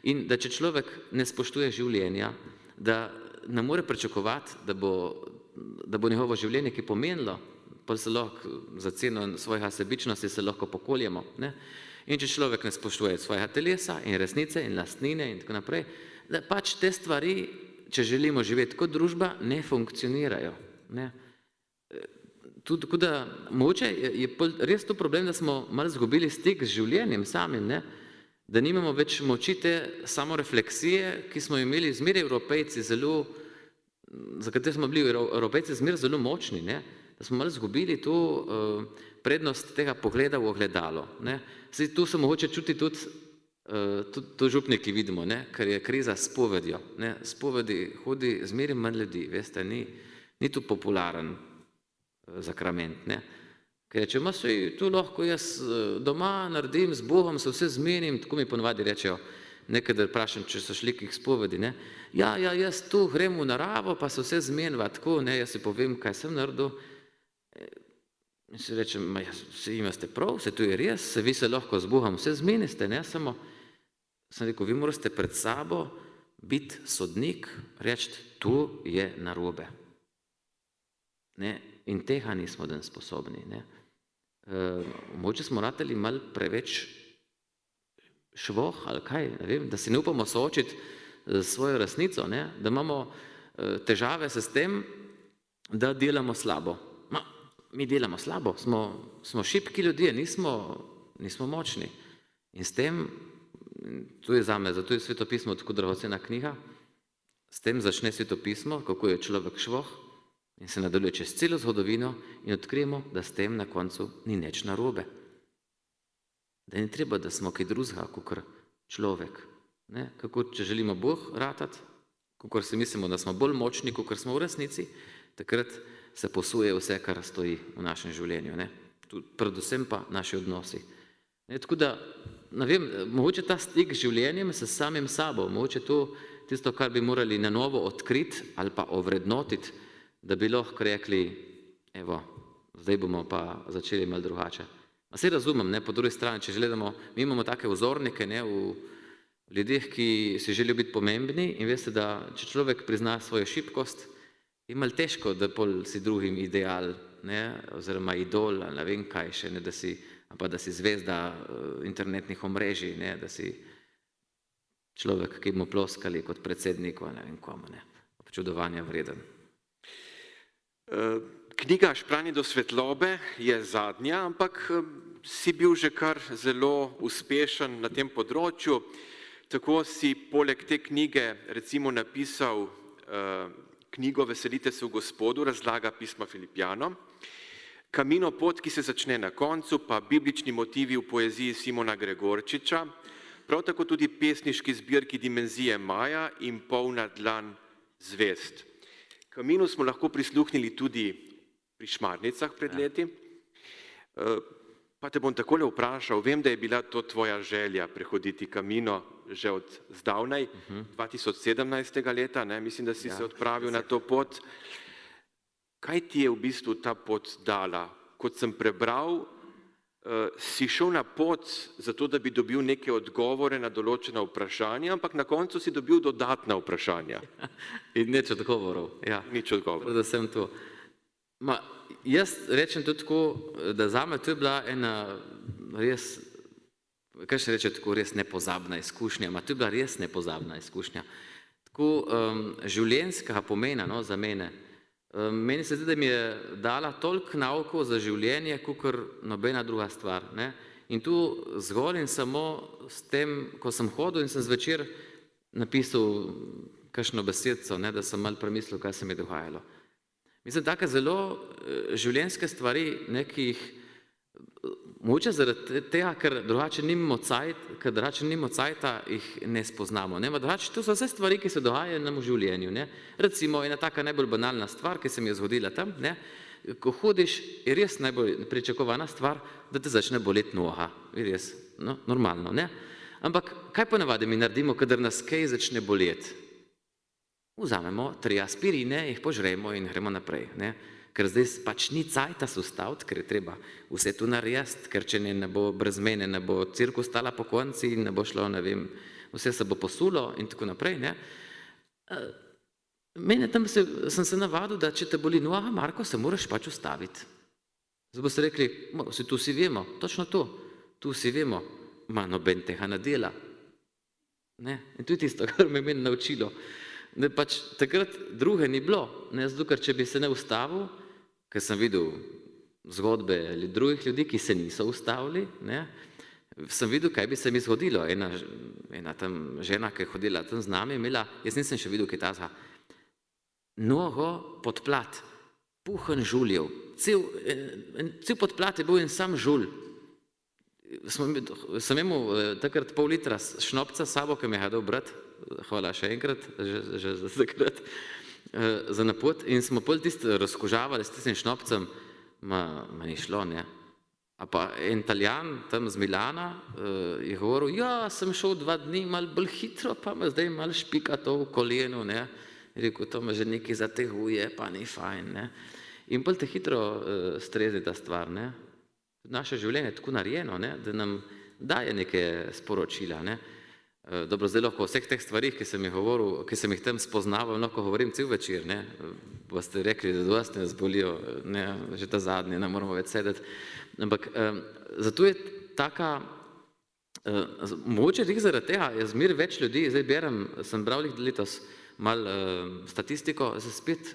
Speaker 3: In da če človek ne spoštuje življenja, da ne more pričakovati, da bo njegovo življenje, ki je pomenilo, pa se lahko za ceno svojega sebičnosti se lahko pokoljemo. Ne? In če človek ne spoštuje svojega telesa in resnice in lastnine in tako naprej, da pač te stvari, če želimo živeti kot družba, ne funkcionirajo. Ne? Tako da, mogoče je res to problem, da smo malo izgubili stik z življenjem samim, ne? Da nimamo več moči te samorefleksije, ki smo imeli zmeraj Evropejci zelo, za katere smo bili Evropejci zmeraj zelo močni, ne? Da smo malo izgubili tu prednost tega pogleda v ogledalo. Ne? Zdaj, tu se mogoče čuti tudi to župniki vidimo, ne? Ker je kriza s spovedjo. Ne? Spovedi hodi zmeraj manj ljudi, veste, ni tu popularen zakrament. Ne? Ker če ima se tu lahko jaz doma naredim z Bogom, se vse zmenim, tako mi ponovadi rečejo, nekaj da vprašam, če so šli k spovedi, ne? Ja, jaz tu grem v naravo, pa se vse zmenva, tako, ne, jaz si povem, kaj sem naredil. In si rečem, se imate prav, se tu je res, se vi se lahko z Bogom vse zmeniste, ne, samo, sem rekel, vi morate pred sabo biti sodnik, reči, tu je narobe. Ne? In tega nismo danes sposobni. Ne? Mogoče smo ratali malo preveč švoh ali kaj, ne vem, da se ne upamo soočiti s svojo resnico, ne? Da imamo težave s tem, da delamo slabo. Mi delamo slabo, smo šibki ljudje, nismo močni. In s tem, to je zame, zato je svetopismo tako dragocena knjiga, s tem začne svetopismo, kako je človek švoh, in se nadaljuje čez celo zgodovino in odkrijemo, da s tem na koncu ni nič narobe. Da ni treba, da smo kaj drugega, kakor človek. Ne? Kako, če želimo Bog ratati, kakor si mislimo, da smo bolj močni, kakor smo v resnici, takrat se posuje vse, kar stoji v našem življenju. Ne? Predvsem pa naši odnosi. Ne? Tako da, ne vem, mogoče ta stik z življenjem s samim sabo, mogoče to tisto, kar bi morali na novo odkriti ali pa ovrednotiti, da bi lahko rekli, evo, zdaj bomo pa začeli malo drugače. Saj razumem, ne, po drugi strani, če gledamo, mi imamo take vzornike, ne, ljudeh, ki si želijo biti pomembni in veste, da če človek prizna svojo šibkost, je malo težko, da pol si drugim ideal, ne, oziroma idol, ali ne vem kaj še, ne, da si zvezda internetnih omrežij, ne, da si človek, ki mu ploskali kot predsedniku, ne vem komu, ne, občudovanja vreden.
Speaker 2: Knjiga Špranje do svetlobe je zadnja, ampak si bil že kar zelo uspešen na tem področju. Tako si poleg te knjige recimo napisal knjigo Veselite se v Gospodu, razlaga pisma Filipijanom, Camino, pot, ki se začne na koncu, pa biblični motivi v poeziji Simona Gregorčiča, prav tako tudi pesniški zbirki Dimenzije Maja in Polna dlan zvezd. Caminu smo lahko prisluhnili tudi pri Šmarnicah pred leti. Pa te bom takole vprašal, vem, da je bila to tvoja želja prehoditi Camino že od zdavnaj, 2017. leta, ne? Mislim, da si se odpravil na to pot. Kaj ti je v bistvu ta pot dala? Kot sem prebral, si šel na pot zato, da bi dobil neke odgovore na določena vprašanja, ampak na koncu si dobil dodatna vprašanja.
Speaker 3: In nič odgovorov. Ja.
Speaker 2: Nič odgovorov.
Speaker 3: Predvsem to. Jaz rečem tudi tako, da zame to je bila ena res, kaj še reče, tako res nepozabna izkušnja, to je bila res nepozabna izkušnja. Tako življenjskega pomena, no, za mene. Meni se zdi, da mi je dala toliko naukov za življenje, kakor nobena druga stvar, ne. In tu zgolj in samo s tem, ko sem hodil in sem zvečer napisal kakšno besedico, ne, da sem malo premislil, kaj se mi je dogajalo. Mislim, take zelo življenjske stvari, nekih, mogoče zaradi tega, ker drugače nimamo cajta, jih ne spoznamo. Drugače, to so vse stvari, ki se dogajajo nam v življenju. Ne? Recimo, ena taka najbolj banalna stvar, ki se mi je zgodila tam, ne? Ko hodiš, je res najbolj pričakovana stvar, da te začne boleti noga. Je res, no, normalno, ne? Ampak kaj ponavadi mi naredimo, kadar nas kaj začne boleti? Vzamemo 3 aspirine, jih požremo in gremo naprej. Ne? Ker zdaj pač ni cajta se ustaviti, ker je treba vse to narediti, ker če ne bo brez mene, ne bo cirkus stala po konci in ne bo šlo, ne vem, vse se bo posulo in tako naprej. Ne? Mene tam sem se navadil, da če te boli noga, Marko, se moraš pač ustaviti. Zdaj boste rekli, tu si vemo, točno to, tu si vemo, noben tega ne dela. Ne? In to je tisto, kar me je meni naučilo. Da pač takrat druge ni bilo, ne, zato ker če bi se ne ustavil, ker sem videl zgodbe drugih ljudi, ki se niso ustavili, ne, sem videl, kaj bi se mi zgodilo. Ena tam žena, ki je hodila tam z nami, imela, jaz nisem še videl kaj tazga, nogo pod plat, puhen žuljev, cel pod plat je bil in sam žulj. Sem imel takrat pol litra šnopca s sabo, ki mi je dal brat, hvala še enkrat, že za takrat, za napot, in smo pol tisto razkožavali s tistim šnopcem, ma ni šlo, ne. A pa en Italijan tam z Milana je govoril, ja, sem šel 2 dni malo bolj hitro, pa me zdaj malo špika to v kolenu, ne. Rekel, to me že nekaj zateguje, pa ni fajn, ne. In pol te hitro strezi ta stvar, ne. Naše življenje je tako narejeno, ne, da nam daje neke sporočila, ne. Dobro, zdaj lahko o vseh teh stvarih, ki sem jih tam spoznaval, lahko govorim cel večer, ne. Boste rekli, da dosti nas bolijo, ne, že ta zadnje, ne moramo več sedeti. Ampak zato je taka, mogoče tih zaradi tega, je zmer več ljudi, zdaj berem, sem bral letos malo statistiko, se spet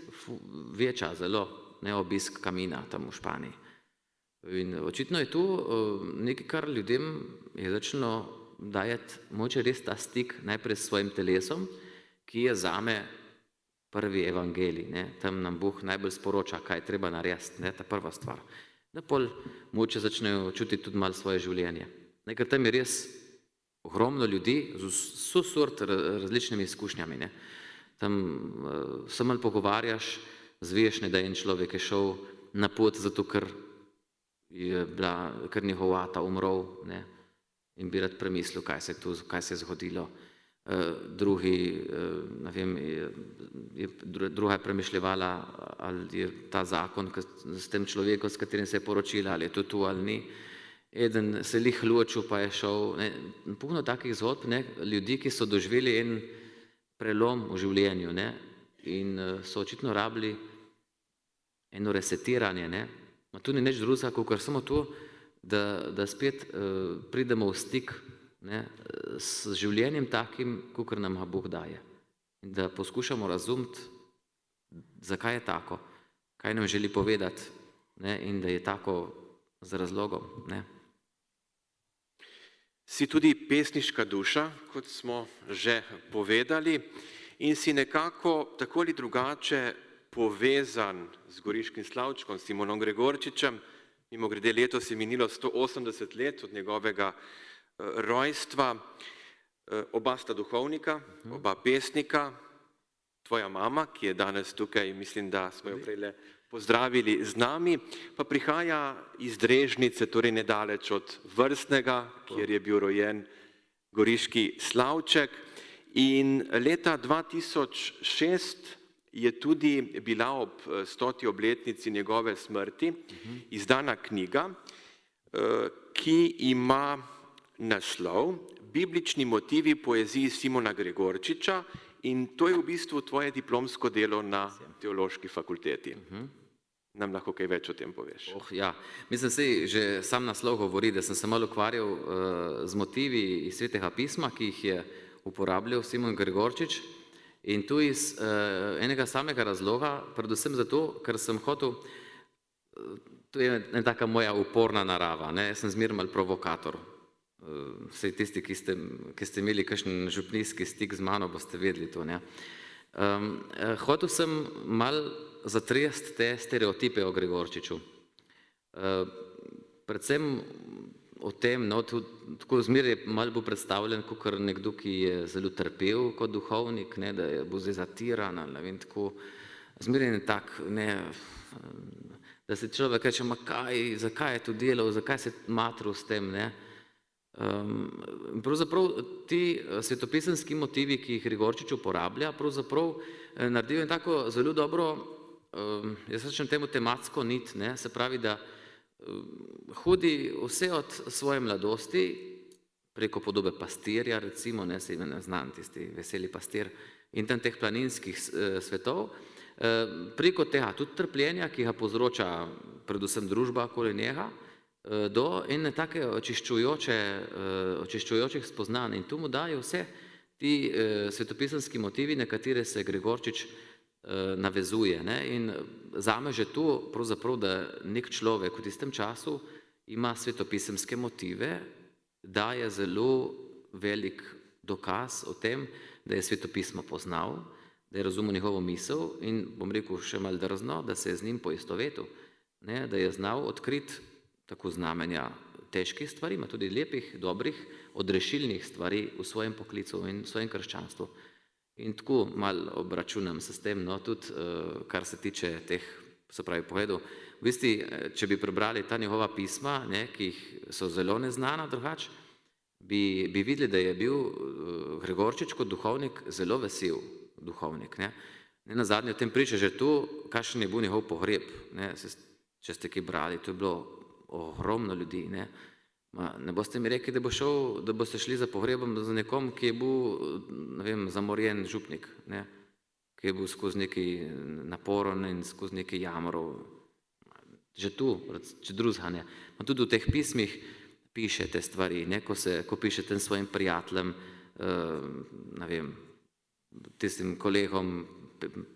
Speaker 3: veča zelo, ne, obisk Camina tam v Španiji. In očitno je tu nekaj, kar ljudem je začelo dajati mogoče res ta stik najprej s svojim telesom, ki je zame prvi evangelij. Ne? Tam nam Bog najbolj sporoča, kaj je treba narediti, ne? Ta prva stvar. Da pol mogoče začnejo čutiti tudi malo svoje življenje. Ker tam je res ogromno ljudi z vso sort različnimi izkušnjami. Ne? Tam se malo pogovarjaš, zveš, da en človek je šel na pot, zato ker njihov ata umrl, ne, in bi rad premislil, kaj se je zgodilo. Druga je premišljevala, ali je ta zakon s tem človekom, s katerim se je poročila, ali je to tu ali ni. eden se lih ločil, pa je šel. Ne, puno takih zgodb, ne, ljudi, ki so doživeli en prelom v življenju, ne, in so očitno rabili eno resetiranje, ne. Ma tu ni nič drugega, kakor samo to, da spet pridemo v stik, ne, s življenjem takim, kakor nam ga Bog daje. In da poskušamo razumeti, zakaj je tako, kaj nam želi povedati, ne, in da je tako z razlogom. Ne.
Speaker 2: Si tudi pesniška duša, kot smo že povedali, in si nekako tako ali drugače povezan z Goriškim slavčkom, Simonom Gregorčičem. Mimogrede, letos je minilo 180 let od njegovega rojstva. Oba sta duhovnika, oba pesnika. Tvoja mama, ki je danes tukaj, mislim, da smo jo prejle pozdravili z nami, pa prihaja iz Drežnice, torej nedaleč od Vrstnega, kjer je bil rojen Goriški slavček. In leta 2006 je tudi bila ob 100. obletnici njegove smrti izdana knjiga, ki ima naslov Biblični motivi poeziji Simona Gregorčiča, in to je v bistvu tvoje diplomsko delo na Teološki fakulteti. Nam lahko kaj več o tem poveš?
Speaker 3: Ja, mislim, sej že sam naslov govori, da sem se malo ukvarjal z motivi iz Svetega pisma, ki jih je uporabljal Simon Gregorčič, in tu iz enega samega razloga, predvsem zato, ker sem hotel, to je ena taka moja uporna narava, ne, jaz sem zmeraj malo provokator. Vsej tisti, ki ste imeli kakšen župnijski stik z mano, boste vedeli to, ne. Hotel sem malo zatresti te stereotipe o Gregorčiču. Predvsem o tem, no, tako zmeraj je malo bo predstavljen kot nekdo, ki je zelo trpel kot duhovnik, ne, da je bo zdaj zatiran, ali ne vem, tako, zmeraj je tak, ne, da se človek reče, ma kaj, zakaj je to delal, zakaj se matral s tem, ne. Pravzaprav ti svetopisemski motivi, ki jih Gregorčič uporablja, pravzaprav naredijo en tako zelo dobro, jaz rečem temu tematsko nit, ne, se pravi, da hodi vse od svoje mladosti, preko podobe pastirja, recimo, ne, se ne znam, tisti veseli pastir, in tam teh planinskih svetov, preko tega tudi trpljenja, ki ga povzroča predvsem družba okoli njega, do ene take očiščujočih spoznanj. In tu mu dajo vse ti svetopisemski motivi, na katere se Gregorčič navezuje, ne. In zame že to, pravzaprav, da nek človek v tistem času ima svetopisemske motive, daje zelo velik dokaz o tem, da je svetopismo poznal, da je razumel njegovo misel in, bom rekel še malo drzno, da se je z njim poistovetil, ne, da je znal odkriti tako znamenja težkih stvari, ima tudi lepih, dobrih, odrešilnih stvari v svojem poklicu in v svojem krščanstvu. In tako malo obračunam se s tem, no, tudi kar se tiče teh, se pravi, pogledov. V bistvu, če bi prebrali ta njegova pisma, ne, ki jih so zelo neznana drugače, bi videli, da je bil Gregorčič kot duhovnik zelo vesel duhovnik, ne. Ne nazadnje o tem priča že to, kakšen je bil njegov pogreb, ne, če ste kaj brali, to je bilo ogromno ljudi, ne. Ne boste mi rekli, da boste šli za pogrebom za nekom, ki je bil, ne vem, zamorjen župnik, ne, ki je bil skozi neki naporen in skozi neki jamrov. Že tu, če drugega ne. Tudi v teh pismih piše te stvari, ne, ko piše tem svojim prijateljem, ne vem, tistim kolegom,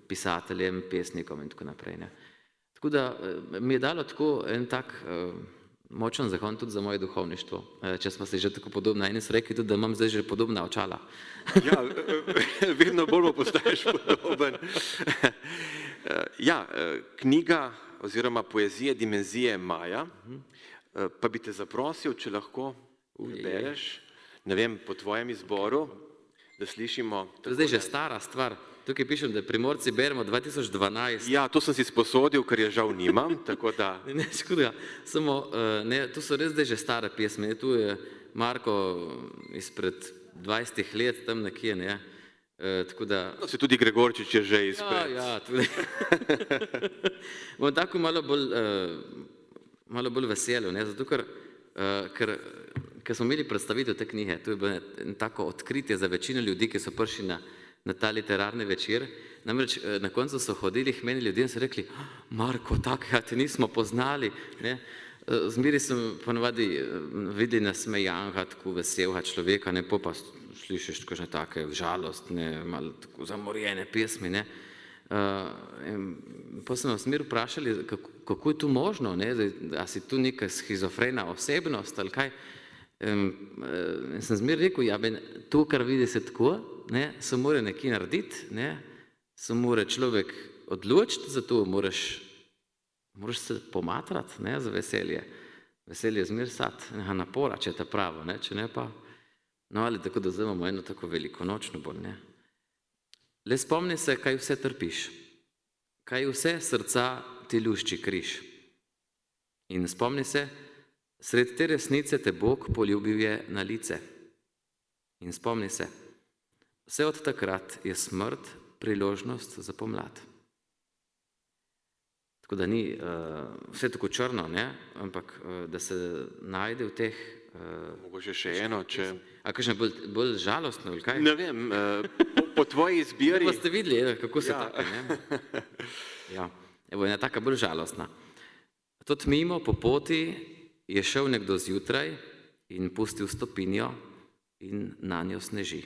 Speaker 3: pisateljem, pesnikom in tako naprej, ne. Tako da mi je dalo tako en tak močen zakon tudi za moje duhovništvo. Če smo se že tako podobni, eni so rekli tudi, da imam zdaj že podobna očala.
Speaker 2: Ja, vedno bolj postaješ podoben. Ja, knjiga oziroma poezije Dimenzije Maja, pa bi te zaprosil, če lahko bereš, ne vem, po tvojem izboru, da slišimo.
Speaker 3: To je zdaj že stara stvar. Tukaj pišem, da Primorci beremo 2012.
Speaker 2: Ja, to sem si sposodil, ker je žal nimam, tako da...
Speaker 3: Ne, škoda, samo, ne, to so res zdaj že stare pesme. Tu je Marko izpred 20 let, tam nekje, ne, tako da...
Speaker 2: No, se tudi Gregorčič je že izpred.
Speaker 3: Ja, tudi. Bom tako malo bolj veselil, ne, zato ker ker smo imeli predstavitev te knjige, to je bilo tako odkritje za večino ljudi, ki so prišli na ta literarni večer. Namreč na koncu so hodili k meni ljudje in so rekli, Marko, takega te nismo poznali. Ne? Zmeri sem ponovadi videli nasmejanega, tako veselega človeka, ne, pa slišiš kakšne take žalostne, malo tako zamorjene pesmi. Ne. Pa sem vas zmeri vprašali, kako je to možno, ne, a si tu neka schizofrena osebnost ali kaj. In sem zmeri rekel, ja, to, kar vidi se tako, ne, se mora nekaj narediti, ne, se mora človek odločiti, zato moraš se pomatrati, ne, za veselje. Veselje je zmer sad, napora, če je ta pravo, ne, če ne pa. No, ali tako, da zdaj imamo eno tako veliko nočno bolj, ne. Le spomni se, kaj vse trpiš, kaj vse srca ti lušči križ. In spomni se, sred te resnice te Bog poljubil je na lice. In spomni se, vse od takrat je smrt priložnost za pomlad. Tako da ni vse tako črno, ne? Ampak da se najde v teh...
Speaker 2: Mogoče še eno, če...
Speaker 3: A kakšne bolj žalostno, ali kaj?
Speaker 2: Ne vem, po tvoji izbiri...
Speaker 3: Pa ste videli, kako se take, ne? Ja, evo, ena taka bolj žalostna. Tot mimo po poti je šel nekdo zjutraj in pustil stopinjo in na njo sneži.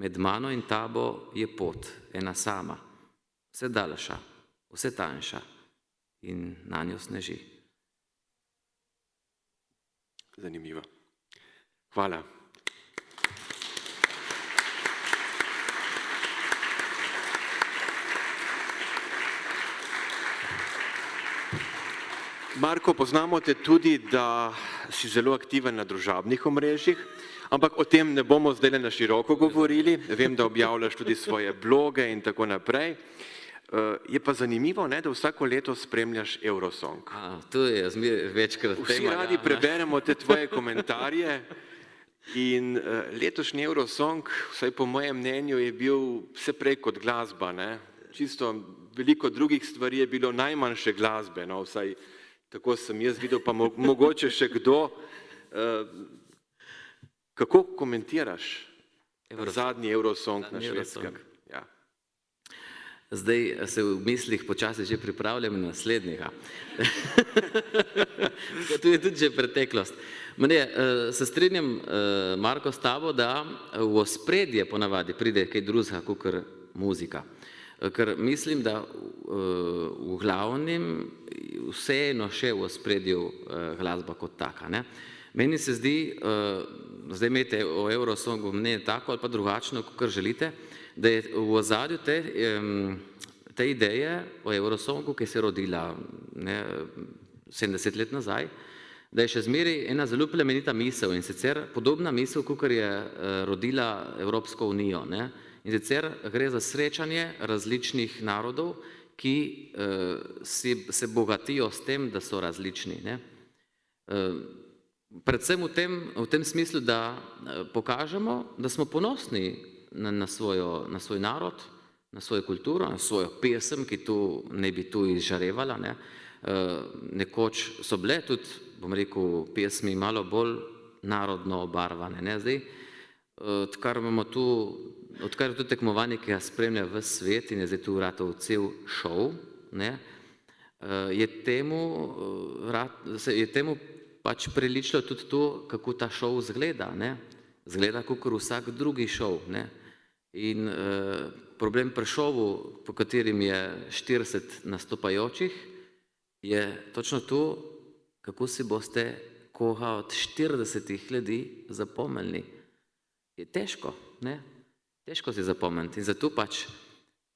Speaker 3: Med mano in tabo je pot, ena sama, vse daljša, vse tanjša in na njo sneži.
Speaker 2: Zanimivo. Hvala. Marko, poznamo te tudi, da si zelo aktiven na družabnih omrežjih, ampak o tem ne bomo zdaj na široko govorili. Vem, da objavljaš tudi svoje bloge in tako naprej. Je pa zanimivo, ne, da vsako leto spremljaš Eurosong.
Speaker 3: To je večkrat tema.
Speaker 2: Vsi radi preberemo te tvoje komentarje in letošnji Eurosong, vsaj po mojem mnenju, je bil vse prej kot glasba. Ne. Čisto veliko drugih stvari je bilo najmanjše glasbe, no, vsaj tako sem jaz videl, pa mogoče še kdo. Kako komentiraš zadnji Eurosong na Švedskem? Ja.
Speaker 3: Zdaj se v mislih počasi že pripravljam na naslednjega. To je tudi že preteklost. Se strinjam, Marko, s tabo, da v ospredje ponavadi pride kaj drugega kakor muzika. Ker mislim, da v glavnem vseeno še v ospredju glasba kot taka. Ne? Meni se zdi, zdaj imejte o Eurosongu mnenje tako ali pa drugačno, kakor želite, da je v ozadju te ideje o Eurosongu, ki se je rodila 70 let nazaj, da je še zmeraj ena zelo plemenita misel in sicer podobna misel, kakor je rodila Evropsko unijo. Ne? In sicer gre za srečanje različnih narodov, ki se bogatijo s tem, da so različni. Ne? Predvsem v tem smislu, da pokažemo, da smo ponosni na svoj narod, na svojo kulturo, na svojo pesem, ki tu ne bi tu izžarevala. Ne? Nekoč so bile tudi, bom rekel, pesmi malo bolj narodno obarvane. Ne? Zdaj, odkar je to tekmovanje, ki ga spremlja ves svet in je zdaj tu ratov cel šov, ne, je temu pač priličilo tudi to, kako ta šov zgleda. Ne. Zgleda kakor vsak drugi šov. Ne. In problem pri šovu, po katerim je 40 nastopajočih, je točno to, kako si boste koga od 40 ljudi zapomnili. Je težko, ne? Težko si zapomniti in zato pač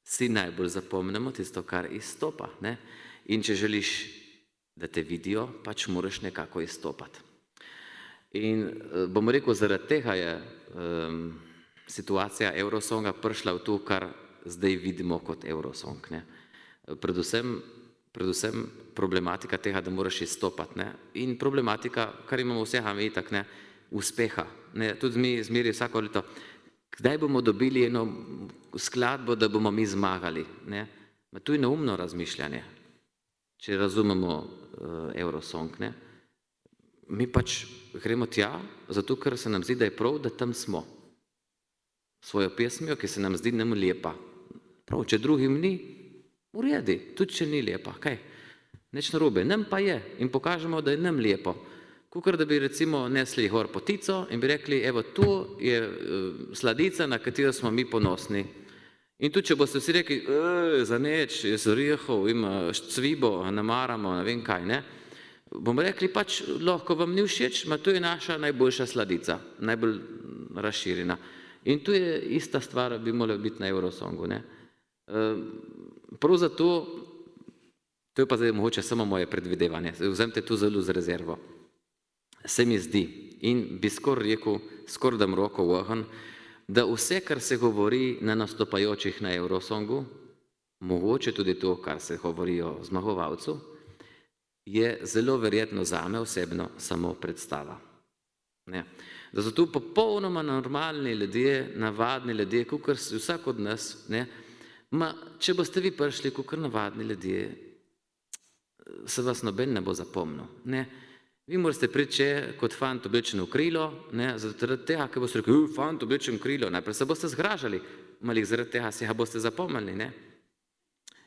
Speaker 3: si najbolj zapomnimo tisto, kar izstopa. Ne? In če želiš, da te vidijo, pač moraš nekako izstopati. In bom rekel, zaradi tega je situacija Eurosonga prišla v to, kar zdaj vidimo kot Eurosong. Ne? Predvsem problematika tega, da moraš izstopati. Ne? In problematika, kar imamo vsega itak, ne? Uspeha. Ne? Tudi mi zmeri vsako leto, kdaj bomo dobili eno skladbo, da bomo mi zmagali. Ne? To je neumno razmišljanje, če razumemo Eurosong. Ne? mi pač gremo tja, zato ker se nam zdi, da je prav, da tam smo. Svojo pesmijo, ki se nam zdi nam lepa. Prav, če drugim ni, uredi, tudi če ni lepa, kaj? Nič narobe, nam pa je in pokažemo, da je nam lepo. Kakor da bi recimo nesli gor potico in bi rekli, evo, tu je sladica, na katero smo mi ponosni. In tudi, če boste vsi rekli, za neč, jaz orehov, ima cvibo, ne maramo, ne vem kaj, ne? Bomo rekli, pač lahko vam ni všeč, ma to je naša najboljša sladica, najbolj razširjena. In tu je ista stvar, bi morala biti na Eurosongu, ne? Prav zato, to je pa zdaj mogoče samo moje predvidevanje, vzemite to zelo z rezervo. Se mi zdi, in bi skoraj rekel, skoraj dam roko v ogenj, da vse, kar se govori na nastopajočih na Eurosongu, mogoče tudi to, kar se govori o zmagovalcu, je zelo verjetno zame osebno samo predstava. Ne. Da so tu popolnoma normalni ljudje, navadni ljudje, kakor si vsak od nas, ne, ma če boste vi prišli kakor navadni ljudje, se vas noben ne bo zapomnil. Ne. Vi morate priti kot fant oblečen v krilo, ne, zaradi tega, ker boste rekli, fant oblečen v krilo, najprej se boste zgražali, malih zaradi tega si ga boste zapomnili, ne.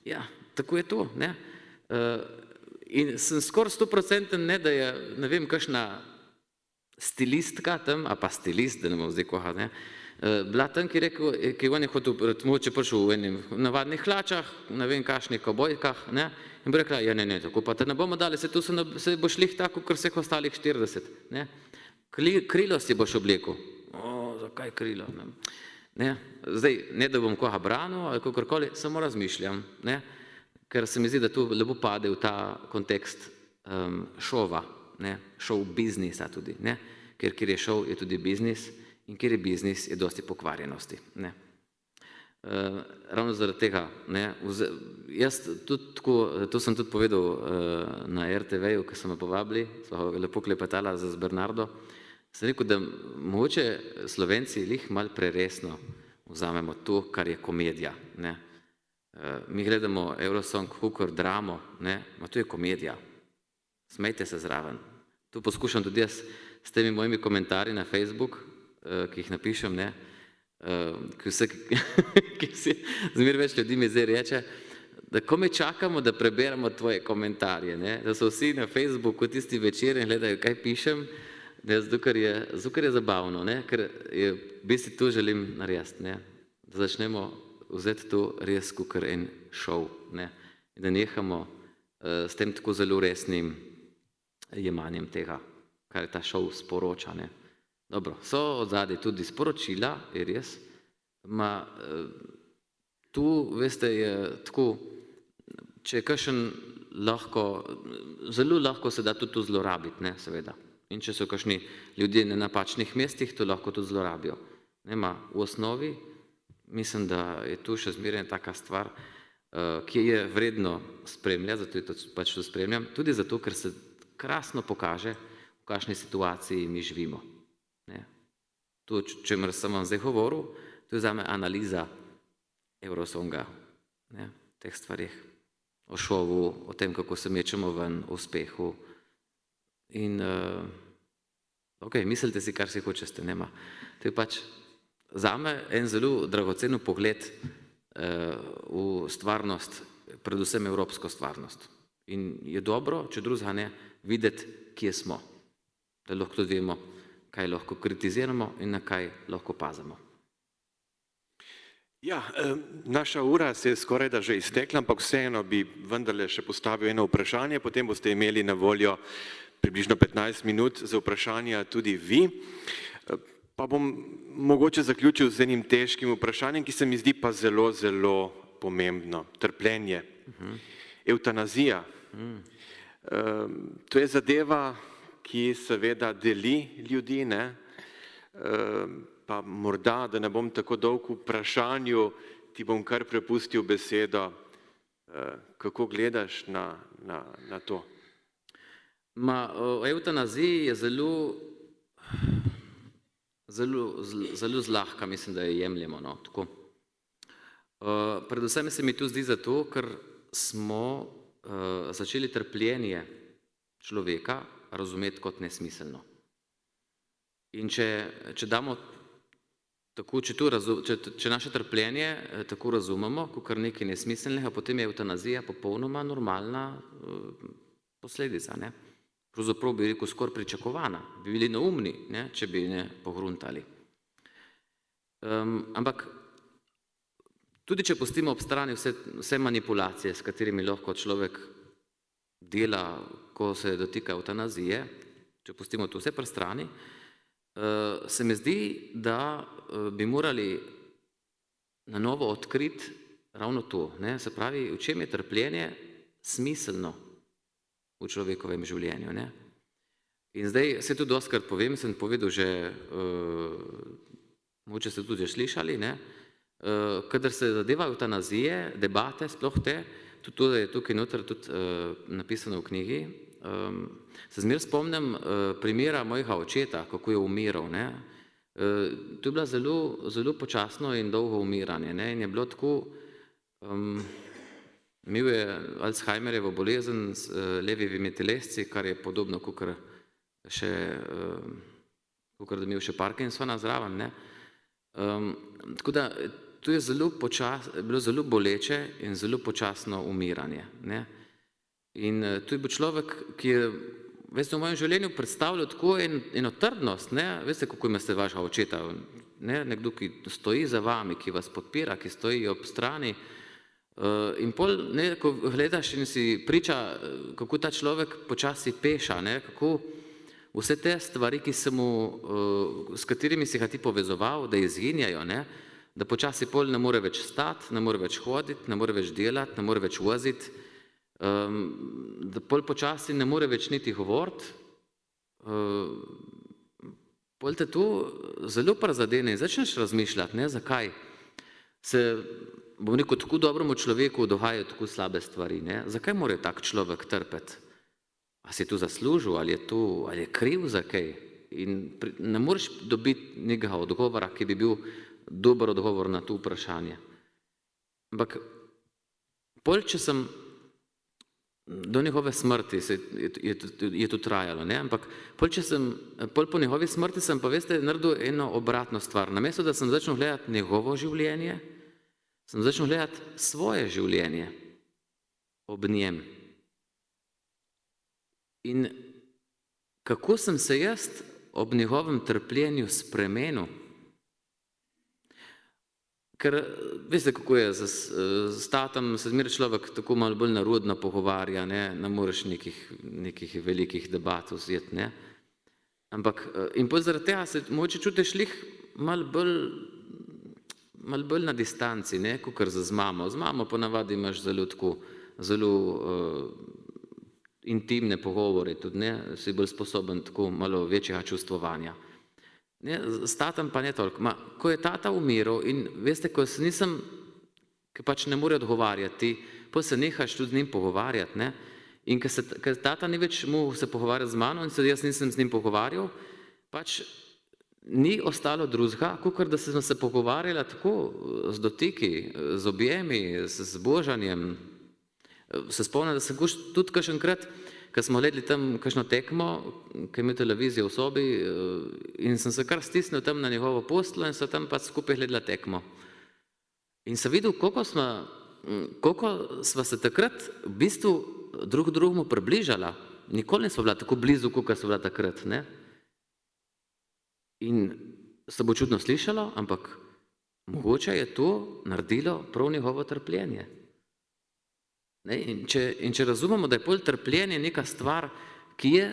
Speaker 3: Ja, tako je to, ne. In sem skoraj 100%, ne, da je, ne vem, kakšna stilistka tam, a pa stilist, da ne bom zdaj koha, ne, bila tam, ki je on je hotel, mogoče prišel v enih navadnih hlačah, ne vem, kakšnih kavbojkah, ne, in bi rekla, ja, ne, tako pa te ne bomo dali, se boš lih tako, kot vseh ostalih 40, ne. Krilo si boš oblekel. Zakaj krilo? Ne. Zdaj, ne da bom koga branil, ali kakorkoli, samo razmišljam, ne, ker se mi zdi, da tu lepo pade v ta kontekst šova, ne, šov biznisa tudi, ne, ker kjer je šov, je tudi biznis, in kjer je biznis, je dosti pokvarjenosti, ne. Ravno zaradi tega, ne, jaz tudi tako, to sem tudi povedal na RTV-ju, ko so me povabili, so lepo klepetala z Bernardo, sem rekel, da mogoče Slovenci lih malo preresno vzamemo to, kar je komedija, ne. Mi gledamo Eurosong, kakor dramo, ne, ma to je komedija. Smejte se zraven. Tu poskušam tudi jaz s temi mojimi komentarji na Facebook, ki jih napišem, ne, ki zmer več ljudi mi zdaj reče, da ko me čakamo, da preberemo tvoje komentarje, ne, da so vsi na Facebooku tisti večer in gledajo, kaj pišem, ne, zato ker je zabavno, ne, ker je, v bistvu to želim narediti, ne, da začnemo vzeti to res kakor en šov, ne, in da nehamo s tem tako zelo resnim jemanjem tega, kar je ta šov sporoča, ne. Dobro, so odzadaj tudi sporočila, je res, ma tu, veste, je tako, če je kakšen lahko, zelo lahko se da tudi to zlorabiti, ne, seveda. In če so kakšni ljudje na napačnih mestih, to lahko tudi zlorabijo. Ne, ma v osnovi, mislim, da je tu še zmeraj taka stvar, ki je vredno spremljati, zato je to pač to spremljam, tudi zato, ker se krasno pokaže, v kakšni situaciji mi živimo. Ne. To, čemer sem vam zdaj govoril, to je zame analiza Eurosonga, ne, teh stvarih, o šovu, o tem, kako se mečemo ven, o uspehu. In, ok, mislite si, kar si hočete, nema. To je pač zame en zelo dragocen pogled v stvarnost, predvsem evropsko stvarnost. In je dobro, če drugega ne, videti, kje smo. Da lahko tudi vemo, kaj lahko kritiziramo in na kaj lahko pazimo.
Speaker 2: Ja, naša ura se je skoraj da že iztekla, ampak vseeno bi vendarle še postavil eno vprašanje, potem boste imeli na voljo približno 15 minut za vprašanja tudi vi. Pa bom mogoče zaključil z enim težkim vprašanjem, ki se mi zdi pa zelo, zelo pomembno. Trpljenje. Evtanazija. To je zadeva, ki seveda deli ljudi, ne? Pa morda, da ne bom tako dolg v vprašanju, ti bom kar prepustil besedo. Kako gledaš na to?
Speaker 3: O evtanaziji je zelo zlahka, mislim, da jo jemljemo, no, tako. Predvsem se mi tu zdi zato, ker smo začeli trpljenje človeka razumeti kot nesmiselno. In če damo tako, če naše trpljenje tako razumemo, kot nekaj nesmiselnega, potem je evtanazija popolnoma normalna posledica. Ne? Pravzaprav bi rekel skoraj pričakovana, bi bili neumni, ne? Če bi ne pogruntali. Ampak tudi če pustimo ob strani vse manipulacije, s katerimi lahko človek dela, ko se dotika evtanazije, če pustimo to vse pri strani, se mi zdi, da bi morali na novo odkriti ravno to. Ne? Se pravi, v čem je trpljenje smiselno v človekovem življenju. Ne? In zdaj se tudi dostikrat povem, sem povedal že, mogoče ste tudi že slišali, ne? Kadar se zadeva evtanazije, debate, sploh te, tudi to, da je tukaj noter tudi napisano v knjigi, se zmeraj spomnim primera mojega očeta, kako je umiral. Ne? To je bilo zelo počasno in dolgo umiranje. Ne? In je bilo tako, imel je Alzheimerjevo bolezen z levimi telesci, kar je podobno, kakor da imel še Parkinsona zraven. Ne? Tako da to je bilo zelo boleče in zelo počasno umiranje. Ne? In to je bil človek, ki je, veste, v mojem življenju predstavljal tako eno trdnost, ne? Veste, kako imate vašega očeta, ne? Nekdo, ki stoji za vami, ki vas podpira, ki stoji ob strani. In pol, ne, ko gledaš in si priča, kako ta človek počasi peša, ne? Kako vse te stvari, s katerimi si ga ti povezoval, da izginjajo, ne? Da počasi pol ne more več stati, ne more več hoditi, ne more več delati, ne more več voziti, da pol počasi ne more več niti govoriti, pol te to zelo prizadene in začneš razmišljati, ne, zakaj se, bom rekel, tako dobremu človeku dogajajo tako slabe stvari, ne, zakaj mora tak človek trpeti, a si to zaslužil, ali je kriv za kaj, in ne moreš dobiti nekega odgovora, ki bi bil dober odgovor na to vprašanje. Ampak pol, če sem do njegove smrti je to trajalo, ne? Ampak pol po njegovi smrti sem pa, veste, naredil eno obratno stvar. Namesto, da sem začel gledati njegovo življenje, sem začel gledati svoje življenje ob njem. In kako sem se jaz ob njegovem trpljenju spremenil? Ker, veste, kako je, z tatom se zmeraj človek tako malo bolj narodno pogovarja, ne moreš nekih velikih debat vzeti, ne. Ampak, in potem zaradi tega se mogoče čutiš malo bolj na distanci, ne, kakor z mamo. Z mamo ponavadi imaš zelo intimne pogovore, tudi, ne, si bolj sposoben tako malo večjega čustvovanja. S tatom pa ne toliko. Ko je tata umiral in veste, ko se nisem, ki pač ne more odgovarjati, pa se nehaš tudi z njim pogovarjati, ne? In ker tata ni več mogel se pogovarjati z mano in se jaz nisem z njim pogovarjal, pač ni ostalo drugega, kakor da sem se pogovarjala tako z dotiki, z objemi, z božanjem. Se spomnim, da sem tudi kakšenkrat, ko smo gledali tam kakšno tekmo, ki je imel televizijo v sobi, in sem se kar stisnil tam na njegovo posteljo in so tam pa skupaj gledali tekmo. In sem videl, koliko sva se takrat v bistvu drug drugemu približala. Nikoli nisva bila tako blizu, kot sva bila takrat, ne. In se bo čudno slišalo, ampak mogoče je to naredilo prav njegovo trpljenje. In če razumemo, da je pol trpljenje neka stvar, ki je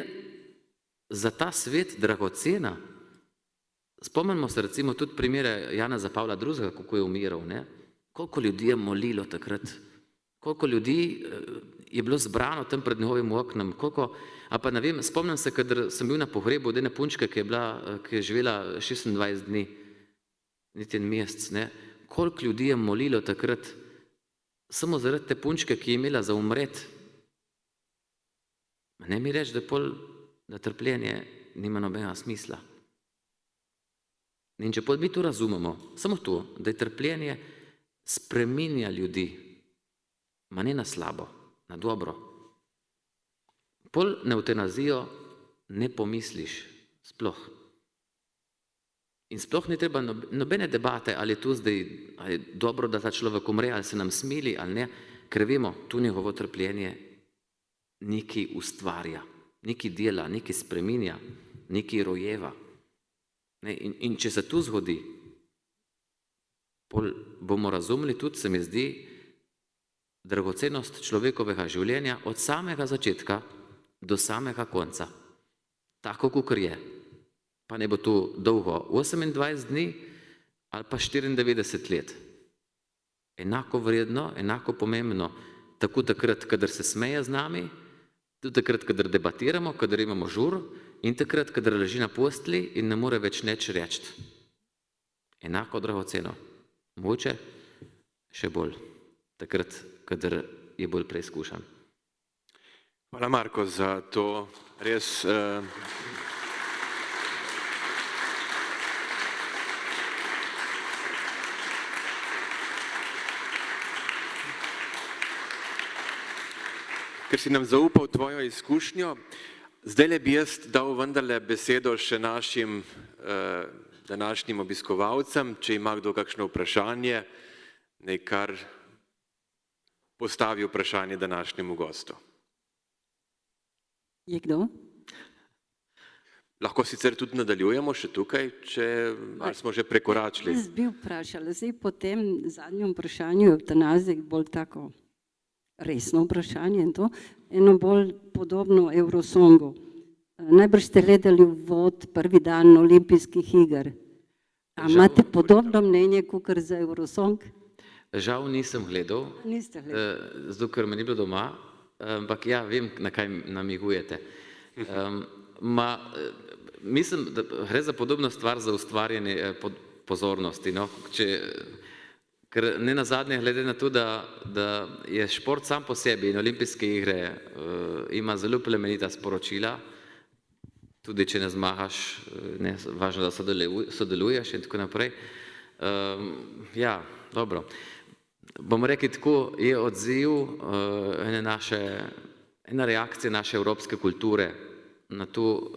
Speaker 3: za ta svet dragocena. Spomnimo se recimo tudi primere Janeza Pavla II., kako je umiral, ne? Koliko ljudi je molilo takrat, koliko ljudi je bilo zbrano tam pred njegovim oknom, a pa ne vem, spomnim se, kadar sem bil na pogrebu od ene punčke, ki je živela 26 dni, niti en mesec, ne? Koliko ljudi je molilo takrat, samo zaradi te punčke, ki je imela za umret. Ne mi reči, da trpljenje nima nobenega smisla. In če mi to razumemo, samo to, da je trpljenje spreminja ljudi, ma ne na slabo, na dobro. Pol na evtanazijo ne pomisliš, sploh. In sploh ni treba nobene debate, ali je tu zdaj ali je dobro, da ta človek umre, ali se nam smili, ali ne, ker vemo, tu njegovo trpljenje nekaj ustvarja, nekaj dela, nekaj spreminja, nekaj rojeva. In če se tu zgodi, bomo razumeli tudi, se mi zdi, dragocenost človekovega življenja od samega začetka do samega konca. Tako, kakor je. Pa ne bo tu dolgo 28 dni ali pa 94 let. Enako vredno, enako pomembno, tako takrat, kadar se smeje z nami, tudi takrat, kadar debatiramo, kadar imamo žur in takrat, kadar leži na postli in ne more več nič reči. Enako dragoceno. Mogoče še bolj. Takrat, kadar je bolj preizkušan.
Speaker 2: Hvala, Marko, za to res ker si nam zaupal tvojo izkušnjo. Zdajle bi jaz dal vendarle besedo še našim današnjim obiskovalcem, če ima kdo kakšno vprašanje, naj kar postavi vprašanje današnjemu gostu.
Speaker 1: Je kdo?
Speaker 2: Lahko sicer tudi nadaljujemo še tukaj, ali smo že prekoračili.
Speaker 1: Jaz bi vprašala, zdaj po tem zadnjem vprašanju evtanazije bolj tako resno vprašanje in to, eno bolj podobno Eurosongu. Najbrž ste gledali uvod prvi dan olimpijskih iger. A imate podobno mnenje, kakor za Eurosong?
Speaker 3: Žal nisem gledal,
Speaker 1: Niste gledali.
Speaker 3: zato ker me ni bilo doma, ampak ja, vem, na kaj namigujete. Mislim, da gre za podobno stvar za ustvarjanje pozornosti. No? Ker ne nazadnje, glede na to, da je šport sam po sebi in olimpijske igre ima zelo plemenita sporočila, tudi če ne zmagaš, važno, da sodeluješ in tako naprej. Ja, dobro. Bomo rekli tako, je odziv ena reakcija naše evropske kulture na to,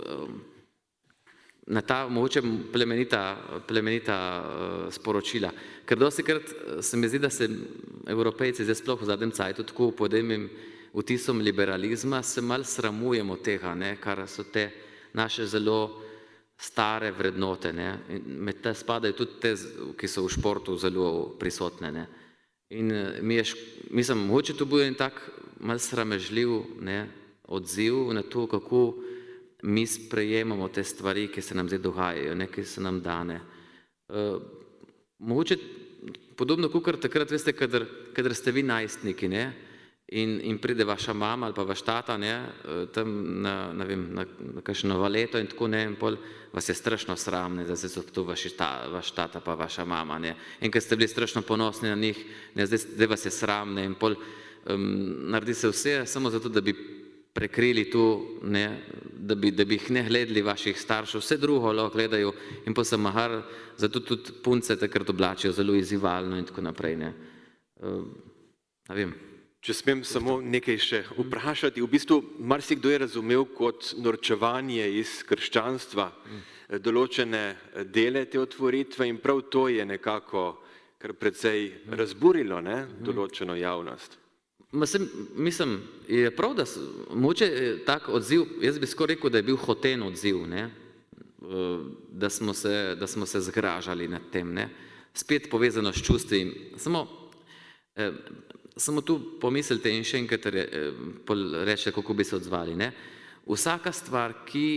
Speaker 3: na ta mogoče plemenita sporočila. Ker dostikrat se mi zdi, da se Evropejci, zdaj sploh v zadnjem cajtu, tako pod enim vtisom liberalizma, se malo sramujemo tega, kar so te naše zelo stare vrednote. Med te spadajo tudi te, ki so v športu zelo prisotne. In mislim, mogoče to bo en tak malo sramežljiv odziv na to, kako mi sprejemamo te stvari, ki se nam zdaj dogajajo, ki se nam dane. Mogoče podobno kakor takrat, veste, kadar ste vi najstniki in pride vaša mama ali pa vaš tata tam na kakšno valeto in tako in pol vas je strašno sram, da zdaj so tu vaš tata pa vaša mama. In ker ste bili strašno ponosni na njih, zdaj vas je sram in pol naredi se vse samo zato, da bi prekrili to, da bi jih ne gledali vaših staršev, vse drugo lahko gledajo in pa se mahar, zato tudi punce takrat oblačijo zelo izzivalno in tako naprej. Ne vem.
Speaker 2: Če smem samo nekaj še vprašati, v bistvu marsikdo je razumel kot norčevanje iz krščanstva določene dele te otvoritve in prav to je nekako kar precej razburilo določeno javnost.
Speaker 3: Mislim, je prav, da mogoče tak odziv, jaz bi skoraj rekel, da je bil hoten odziv, da smo se zgražali nad tem, spet povezano s čustvi. Samo tu pomislite in še enkrat rečete, kako bi se odzvali. Vsaka stvar, ki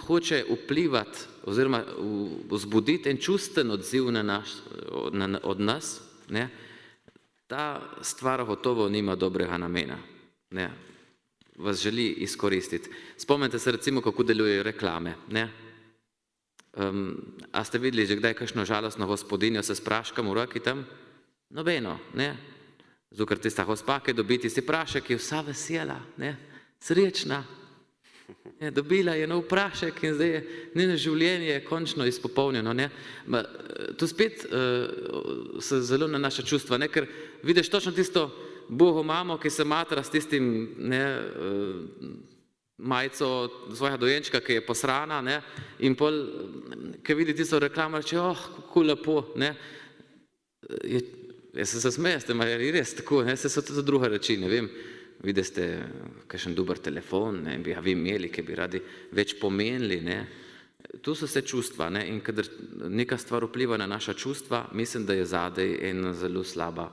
Speaker 3: hoče vplivati oziroma vzbuditi en čusten odziv od nas, ta stvar gotovo nima dobrega namena. Vas želi izkoristiti. Spomnite se recimo, kako delujejo reklame. A ste videli že kdaj kakšno žalostno gospodinjo se s praškom v roki tam? Nobeno, zato ker tista gospa, ki dobi tisti prašek, je vsa vesela, srečna. Dobila je nov prašek in zdaj je njeno življenje končno izpopolnjeno. Tu spet se zelo nanaša čustva, ker vidiš točno tisto Bogo mamo, ki se matra s tistim majico svojega dojenčka, ki je posrana, ne, in pol, ko vidi tisto reklamo, reče, kako lepo, ne. Jaz se smejem, je res tako, ne, se so to druge reči, ne vem, vidite ste kakšen dober telefon, ne, bi ga vi imeli, ki bi radi več pomenili, ne. Tu so vse čustva, ne, in kadar neka stvar vpliva na naša čustva, mislim, da je zadej ena zelo slaba,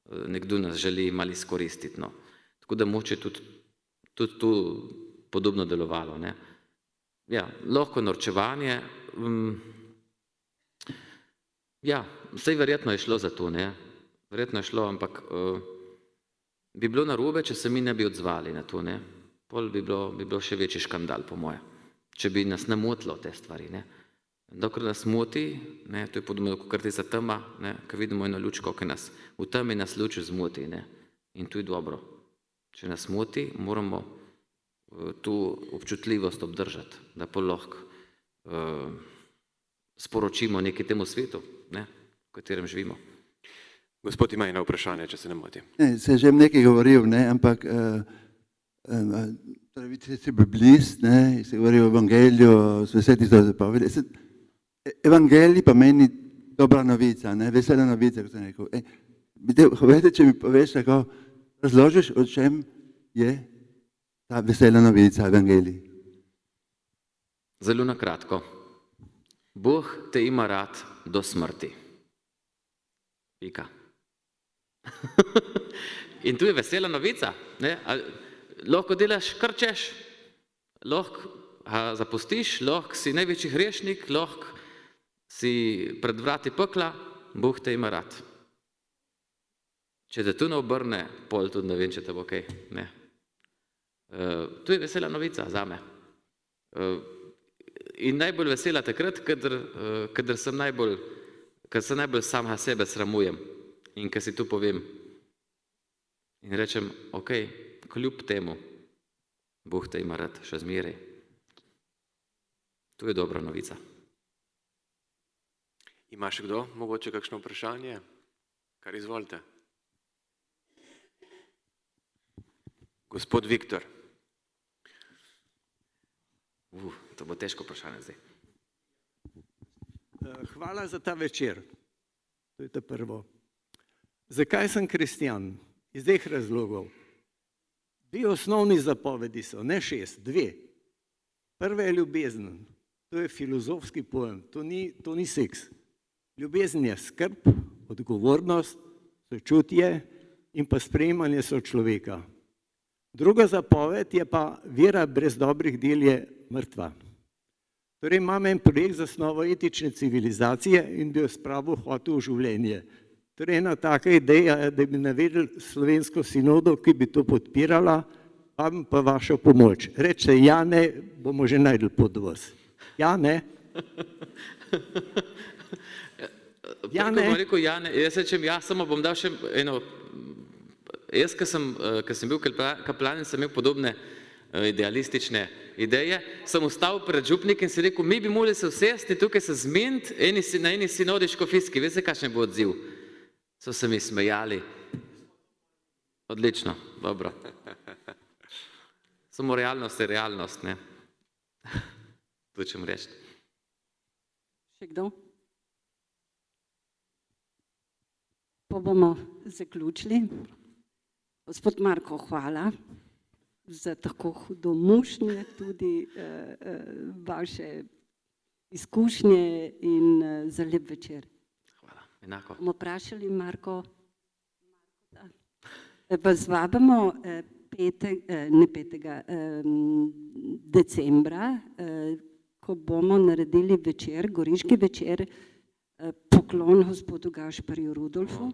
Speaker 3: nekdo nas želi malo izkoristiti, no. Tako da moče tudi tu podobno delovalo, ne. Ja, lahko norčevanje, ja, vsej verjetno je šlo za to, ne. Verjetno je šlo, ampak bi bilo narobe, če se mi ne bi odzvali na to, ne. Pol bi bilo še večji škandal, po moje, če bi nas ne motilo te stvari, ne. Dokler nas moti, ne, to je podobno, kakor tista tema, ne, ko vidimo eno lučko, ki nas v temi nas luč zmoti, ne, in to je dobro. Če nas moti, moramo tu občutljivost obdržati, da pol lahko sporočimo nekaj temu svetu, ne, v katerem živimo.
Speaker 2: Gospod ima eno vprašanje, če se ne motim.
Speaker 4: Se je že nekaj govoril, ne, ampak vi ste biblist, ne, se govori o evangeliju, sve tisto zapovedi. Evangelij pomeni dobra novica, ne, vesela novica, kot sem rekel. Povejte, če mi poveš, tako razložiš, o čem je ta vesela novica, evangelij.
Speaker 3: Zelo na kratko. Bog te ima rad do smrti. Pika. In tu je vesela novica, ne? Lahko delaš, kar češ, lahko zapustiš, lahko si največji hrešnik, lahko si pred vrati pekla, Bog te ima rad. Če te tu ne obrne, pol tudi ne vem, če te bo kaj, ne. To je vesela novica zame. In najbolj vesela takrat, kadar se najbolj sama sebe sramujem in ko si tu povem in rečem, ok, kljub temu, Bog te ima rad še zmeraj. To je dobra novica.
Speaker 2: Ima še kdo mogoče kakšno vprašanje? Kar izvolite. Gospod Viktor.
Speaker 3: To bo težko vprašanje zdaj.
Speaker 5: Hvala za ta večer. To je to prvo. Zakaj sem kristjan? Iz dveh razlogov. Dve osnovni zapovedi so, ne 6, 2. Prva je ljubezen. To je filozofski pojem, to ni seks. Ljubezen je skrb, odgovornost, sočutje in pa sprejemanje sočloveka. Druga zapoved je pa vera brez dobrih del je mrtva. Torej imam en projekt za osnovo etične civilizacije in bi jo spravil hotel v življenje. Torej ena taka ideja, da bi navedli slovensko sinodo, ki bi to podpirala, pa vašo pomoč. Reče, ja, ne, bomo že najdli pot do vas. Ja, ne. Ja, ne.
Speaker 3: Rekel, ja, ne. Jaz rečem, ja, samo bom dal še eno. Jaz, ko sem bil kaplan in sem imel podobne idealistične ideje, sem ustal pred župnikom in si rekel, mi bi morali se usesti tukaj se zmeniti na eni sinodi škofijski. Veste, kakšen bo odziv? So se mi smejali. Odlično, dobro. Samo realnost je realnost, ne. To čem reči.
Speaker 1: Še kdo? Pa bomo zaključili. Gospod Marko, hvala za tako hudomušne tudi vaše izkušnje in za lep večer.
Speaker 3: Hvala, enako.
Speaker 1: Bomo vprašali, Marko, vas vabimo 5. decembra, ko bomo naredili večer, goriški večer, poklon gospodu Gašparju Rudolfu,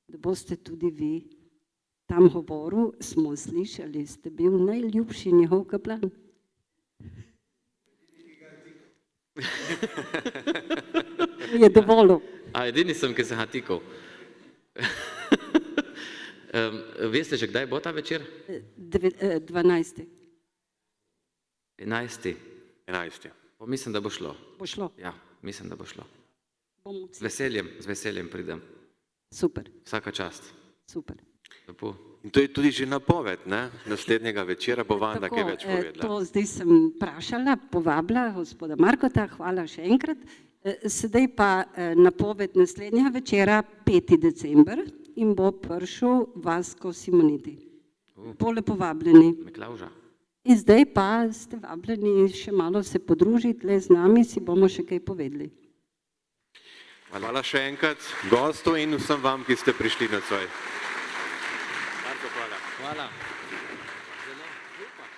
Speaker 1: da boste tudi vi tam govoril, smo slišali, ste bil najljubši njegov kaplan. Je dovolj.
Speaker 3: A edini sem, ki se ga tikal. Veste že, kdaj bo ta večer?
Speaker 1: 12.
Speaker 3: 11.
Speaker 2: 11.
Speaker 3: Pa mislim, da bo šlo.
Speaker 1: Bo šlo.
Speaker 3: Ja, mislim, da bo šlo.
Speaker 1: Bomo
Speaker 3: Z veseljem pridem.
Speaker 1: Super.
Speaker 3: Vsaka čast.
Speaker 1: Super.
Speaker 3: Lepo.
Speaker 2: In to je tudi že napoved, ne? Naslednjega večera bo Vanda kaj več povedala.
Speaker 1: To zdaj sem vprašala, povabila gospoda Markota, hvala še enkrat. Sedaj pa napoved naslednjega večera, 5. december, in bo prišel Vasko Simoniti. Pole povabljeni.
Speaker 3: Miklavža.
Speaker 1: In zdaj pa ste vabljeni še malo se podružiti, le z nami si bomo še kaj povedali.
Speaker 2: Hvala še enkrat gostu in vsem vam, ki ste prišli nocoj. Hvala.
Speaker 3: Hvala. Zelo, super.